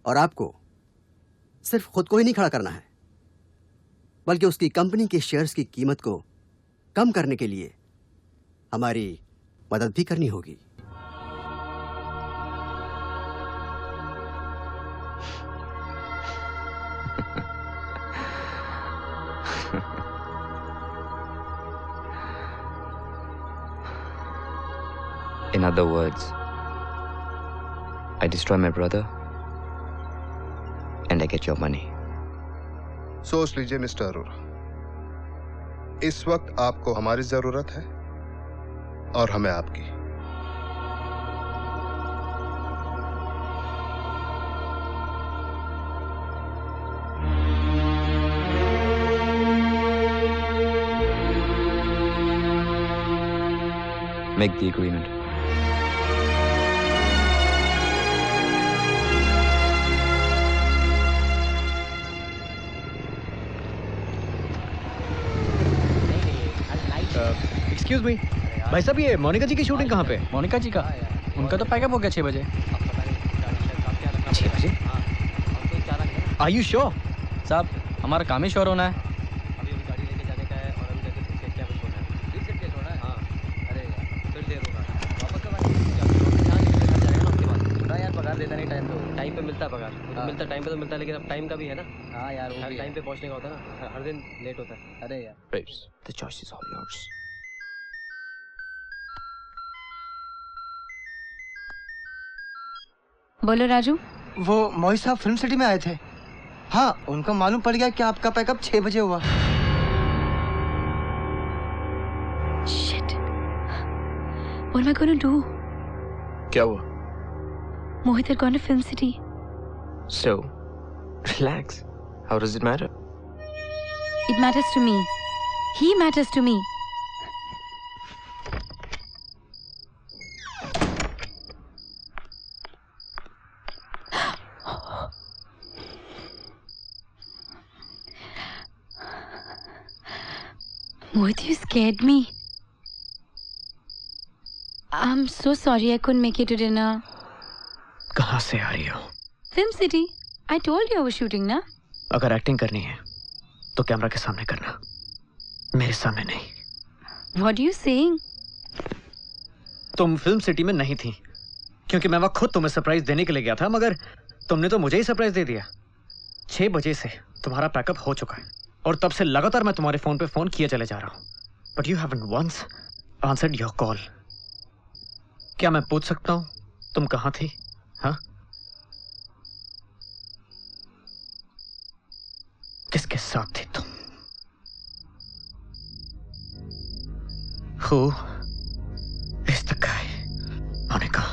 और आपको सिर्फ खुद को ही नहीं खड़ा करना है, बल्कि उसकी कंपनी के शेयर्स की कीमत को कम करने के लिए हमारी मदद भी करनी होगी। In other words, I destroy my brother and I get your money. सोच लीजिए मिस्टर अरोरा, इस वक्त आपको हमारी जरूरत है और हमें आपकी। make the agreement. Excuse me भाई साहब, ये मोनिका जी की शूटिंग कहाँ पे? मोनिका जी का उनका तो पैकअप हो गया 6 बजे। 6 बजे? Are you sure? साहब हमारा काम ही श्योर होना है। देता नहीं टाइम तो टाइम पे मिलता है पगार। तो मिलता टाइम पे तो मिलता है, लेकिन अब टाइम का भी है ना। हाँ यार, वो टाइम पे पहुंचने का होता है ना, हर दिन लेट होता है। अरे यार Babes, the choice is all yours. बोलो राजू। वो मोहित साहब फिल्म सिटी में आए थे। हाँ, उनको मालूम पड़ गया कि आपका पैकअप 6 बजे हुआ। Shit. What am I going to do? क्या हुआ? Mohit had gone to Film City. So, relax. How does it matter? It matters to me. He matters to me. Mohit, you scared me. I'm so sorry I couldn't make it to dinner. कहाँ से आ रही हो? Film City. I told you I was shooting, ना? अगर एक्टिंग करनी है तो कैमरा के सामने करना, मेरे सामने नहीं। What are you saying? तुम फिल्म सिटी में नहीं थी, क्योंकि मैं वहाँ खुद तुम्हें सरप्राइज देने के लिए गया था, मगर तुमने तो मुझे ही सरप्राइज दे दिया। 6 बजे से तुम्हारा पैकअप हो चुका है और तब से लगातार मैं तुम्हारे फोन पे फोन किए चले जा रहा हूँ, but you haven't once answered your call. क्या मैं पूछ सकता हूँ तुम कहाँ थी? हाँ, किसके साथ थी तुम? Who is the guy, Monica?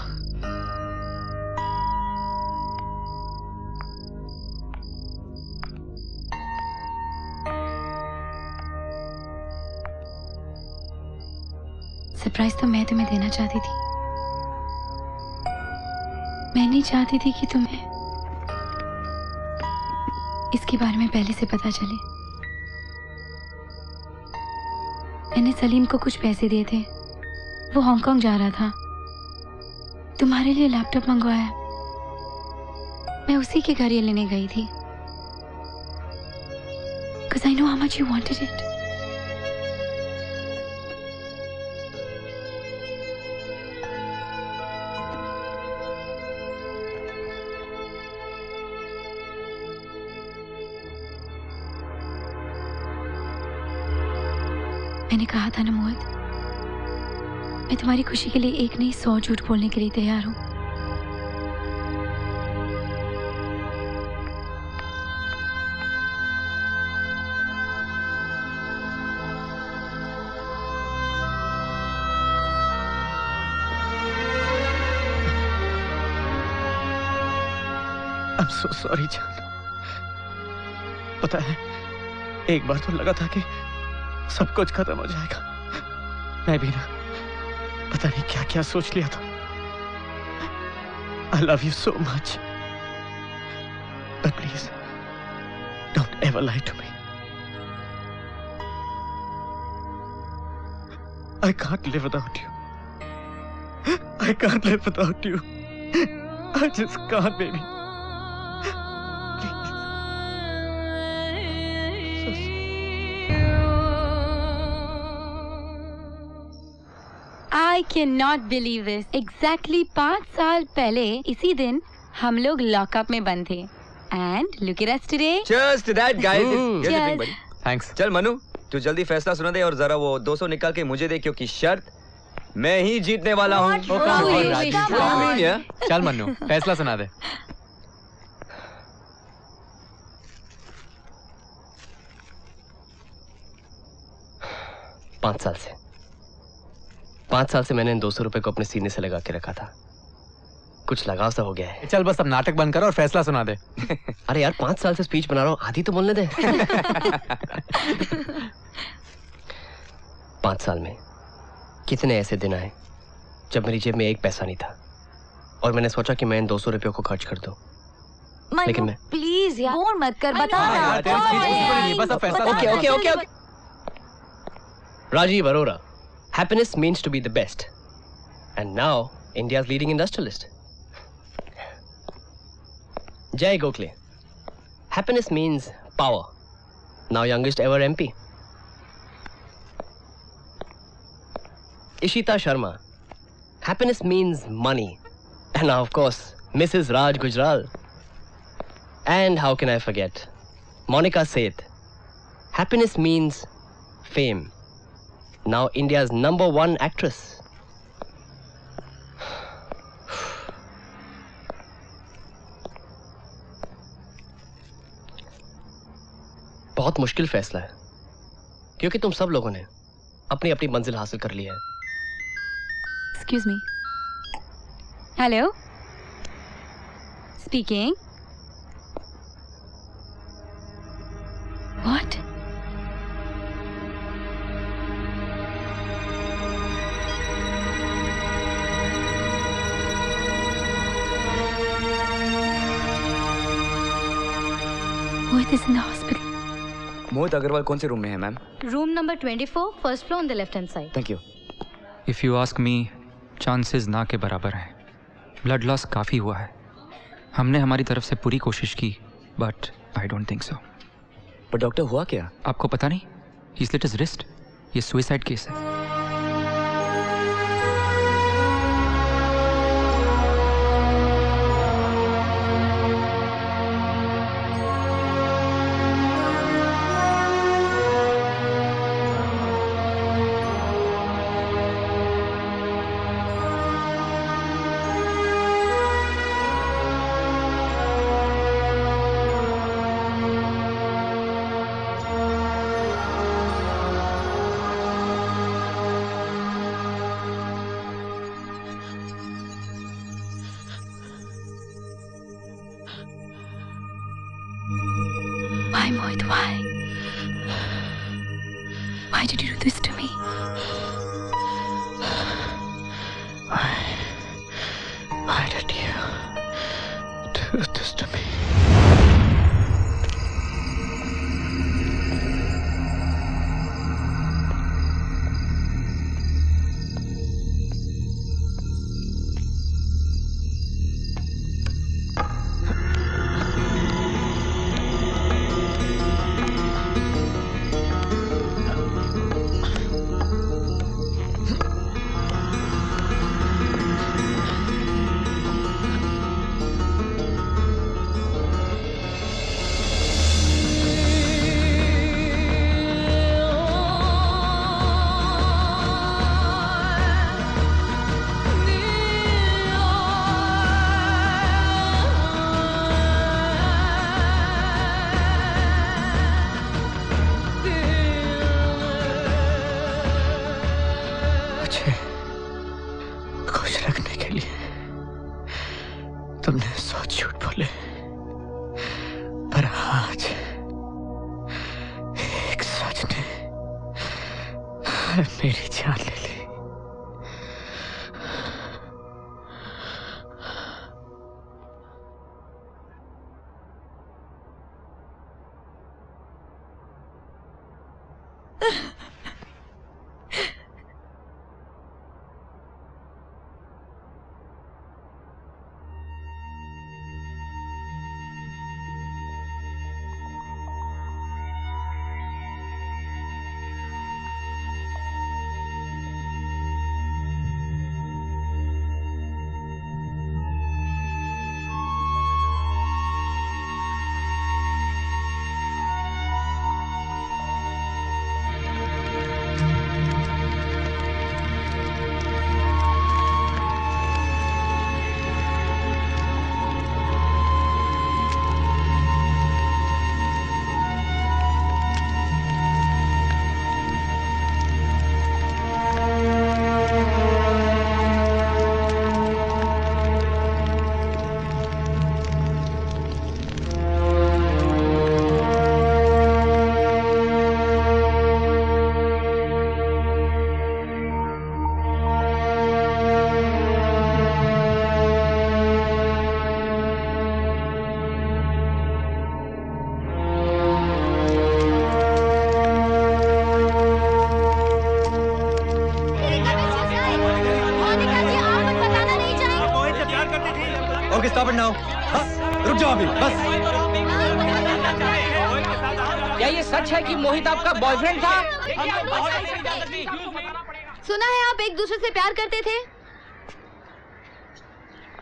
Surprise तो मैं तुम्हें देना चाहती थी। मैं नहीं चाहती थी कि तुम्हें इसके बारे में पहले से पता चले। मैंने सलीम को कुछ पैसे दिए थे, वो हांगकांग जा रहा था। तुम्हारे लिए लैपटॉप मंगवाया, मैं उसी के घर ये लेने गई थी। Because I know how much you wanted it. मैंने कहा था ना मोहित, मैं तुम्हारी खुशी के लिए एक नहीं 100 झूठ बोलने के लिए तैयार हूं। I'm so sorry जान। पता है, एक बार तो लगा था कि सब कुछ खत्म हो जाएगा। मैं भी ना पता नहीं क्या क्या सोच लिया था। I love you so much, but please don't ever lie to me. I can't live without you. I can't live without you. I just can't, baby. I cannot believe this. Exactly 5 साल पहले इसी दिन हम लोग लॉकअप में बंद थे। And look at us today. Cheers to that, guys. Here's the drink, Cheers. buddy. Thanks. चल मनु, तू जल्दी फैसला सुना दे और जरा वो 200 निकाल के मुझे दे, क्योंकि शर्त मैं ही जीतने वाला हूँ। चल मन्नू, फैसला सुना दे। पाँच साल से मैंने इन 200 रुपए को अपने सीने से लगा के रखा था। कुछ लगाव सा हो गया है। चल बस अब नाटक बंद कर और फैसला सुना दे। अरे यार, 5 साल से स्पीच बना रहा हूँ, आधी तो बोलने दे। 5 साल में कितने ऐसे दिन आए जब मेरी जेब में एक पैसा नहीं था और मैंने सोचा कि मैं इन 200 रुपयों को खर्च कर दूं। लेकिन मैं प्लीज यार फोन मत कर, बता okay Rajiv Arora, happiness means to be the best and now India's leading industrialist. Jay Gokhale, happiness means power, now youngest ever MP. Ishita Sharma, happiness means money, and now of course Mrs. Raj Gujral. And how can I forget Monica Seth, happiness means fame, now India's #1 actress. बहुत मुश्किल फैसला है क्योंकि तुम सब लोगों ने अपनी अपनी मंजिल हासिल कर ली है। Excuse me. Hello? Speaking. What? Mohit is in the hospital. Mohit Agarwal कौन से रूम में है ma'am? Room number 24, first floor on the left hand side. Thank you. If you ask me, chances ना के बराबर हैं। ब्लड लॉस काफ़ी हुआ है। हमने हमारी तरफ से पूरी कोशिश की, but I don't think so. पर डॉक्टर हुआ क्या? आपको पता नहीं? ही स्लिट हिज रिस्ट। ये सुसाइड केस है। Why, Mohit? Why? Why did you do this to me? Why did you do this to me? तुमने 100 झूठ बोले, पर आज एक सच ने मेरी जान ले ली। stop it now. रुक जाओ अभी, बस. क्या ये सच है कि मोहित आपका बॉयफ्रेंड था? सुना है आप एक दूसरे से प्यार करते थे?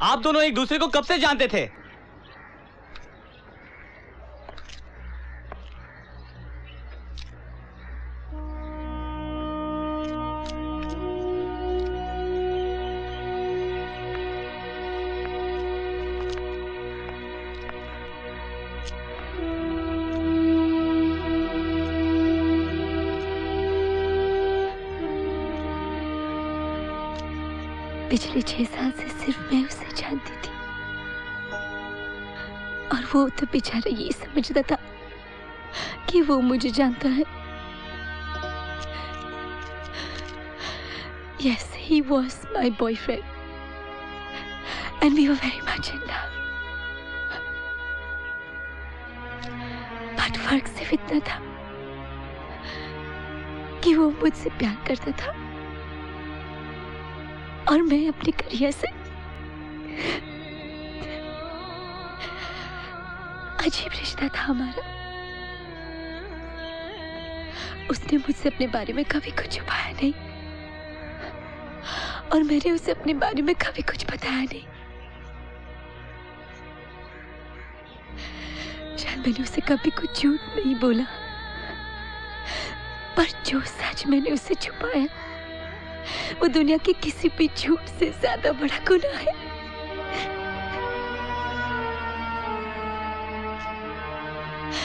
आप दोनों एक दूसरे को कब से जानते थे? पिछले 6 साल से सिर्फ मैं उसे जानती थी और वो तो बेचारा ये समझता था कि वो मुझे जानता है. Yes, he was my boyfriend and we were very much in love. But फर्क सिर्फ इतना था कि वो मुझसे प्यार करता था और मैं अपने करियर से. अजीब रिश्ता था हमारा. उसने मुझसे अपने बारे में कभी कुछ छुपाया नहीं और मैंने उसे अपने बारे में कभी कुछ बताया नहीं. शायद मैंने उसे कभी कुछ झूठ नहीं बोला, पर जो सच मैंने उससे छुपाया वो दुनिया के किसी भी झूठ से ज्यादा बड़ा गुनाह है.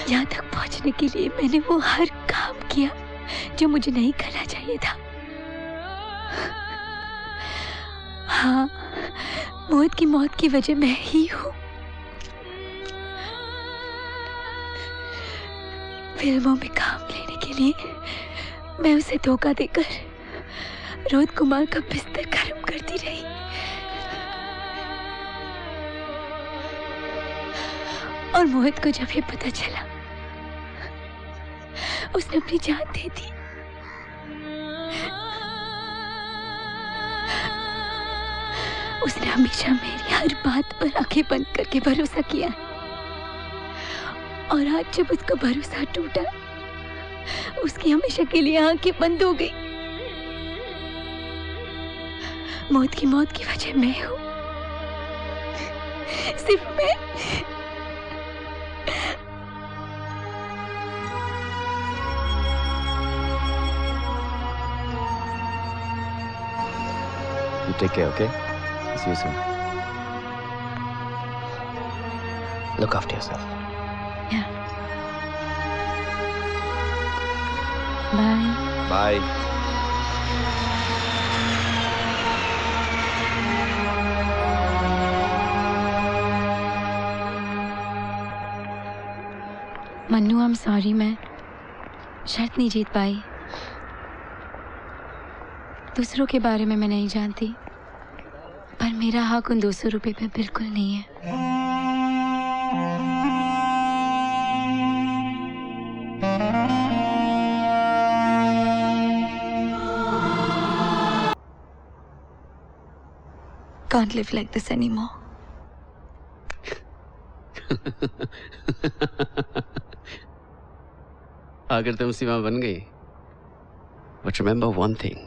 यहाँ तक पहुंचने के लिए मैंने वो हर काम किया जो मुझे नहीं करना चाहिए था. हाँ, मोहित की मौत की वजह मैं ही हूँ. फिल्मों में काम लेने के लिए मैं उसे धोखा देकर रोहित कुमार का बिस्तर गर्म करती रही. और मोहित को जब ये पता चला उसने अपनी जान दे दी. उसने हमेशा मेरी हर बात पर आंखें बंद करके भरोसा किया और आज जब उसका भरोसा टूटा उसकी हमेशा के लिए आंखें बंद हो गई. मोहित की मौत की वजह मैं हूँ, सिर्फ मैं. You take care, okay? See you soon. Look after yourself. Yeah. Bye. Bye. Mannu, I'm sorry, मैं शर्त नहीं जीत पाई. दूसरों के बारे में मैं नहीं जानती, पर मेरा हक उन 200 रुपए पे बिल्कुल नहीं है. Can't live like this anymore. अगर तुम सीमा बन गई, बट रिमेंबर वन थिंग,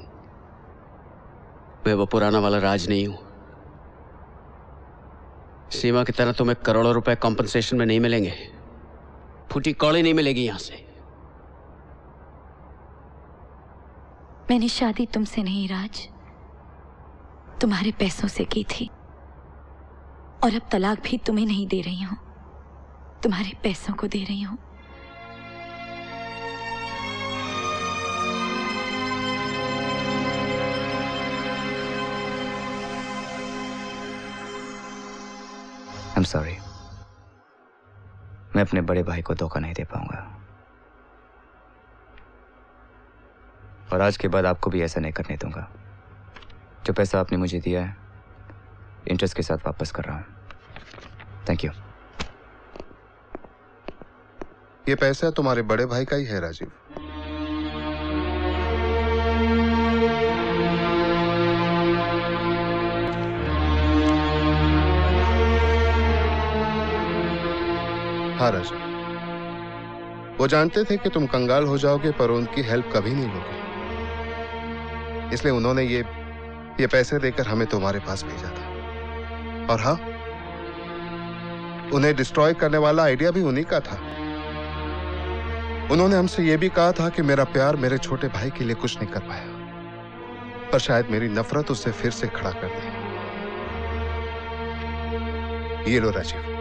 मैं वो पुराना वाला राज नहीं हूं. सीमा की तरह तुम्हें करोड़ों रुपए कॉम्पनसेशन में नहीं मिलेंगे. फूटी कौड़ी नहीं मिलेगी यहां से. मैंने शादी तुमसे नहीं राज, तुम्हारे पैसों से की थी और अब तलाक भी तुम्हें नहीं दे रही हूं, तुम्हारे पैसों को दे रही हूं. I'm sorry. मैं अपने बड़े भाई को धोखा नहीं दे पाऊंगा और आज के बाद आपको भी ऐसा नहीं करने दूंगा. जो पैसा आपने मुझे दिया है इंटरेस्ट के साथ वापस कर रहा हूं. Thank you. ये पैसा तुम्हारे बड़े भाई का ही है राजीव. हाँ राजू, वो जानते थे कि तुम कंगाल हो जाओगे पर उनकी हेल्प कभी नहीं लोगे, इसलिए उन्होंने ये पैसे देकर हमें तुम्हारे पास भेजा था। और हाँ, उन्हें डिस्ट्रॉय करने वाला आइडिया भी उन्हीं का था। उन्होंने हमसे यह भी कहा था कि मेरा प्यार मेरे छोटे भाई के लिए कुछ नहीं कर पाया, पर शायद मेरी नफरत उसे फिर से खड़ा कर दे। ये लो राजीव,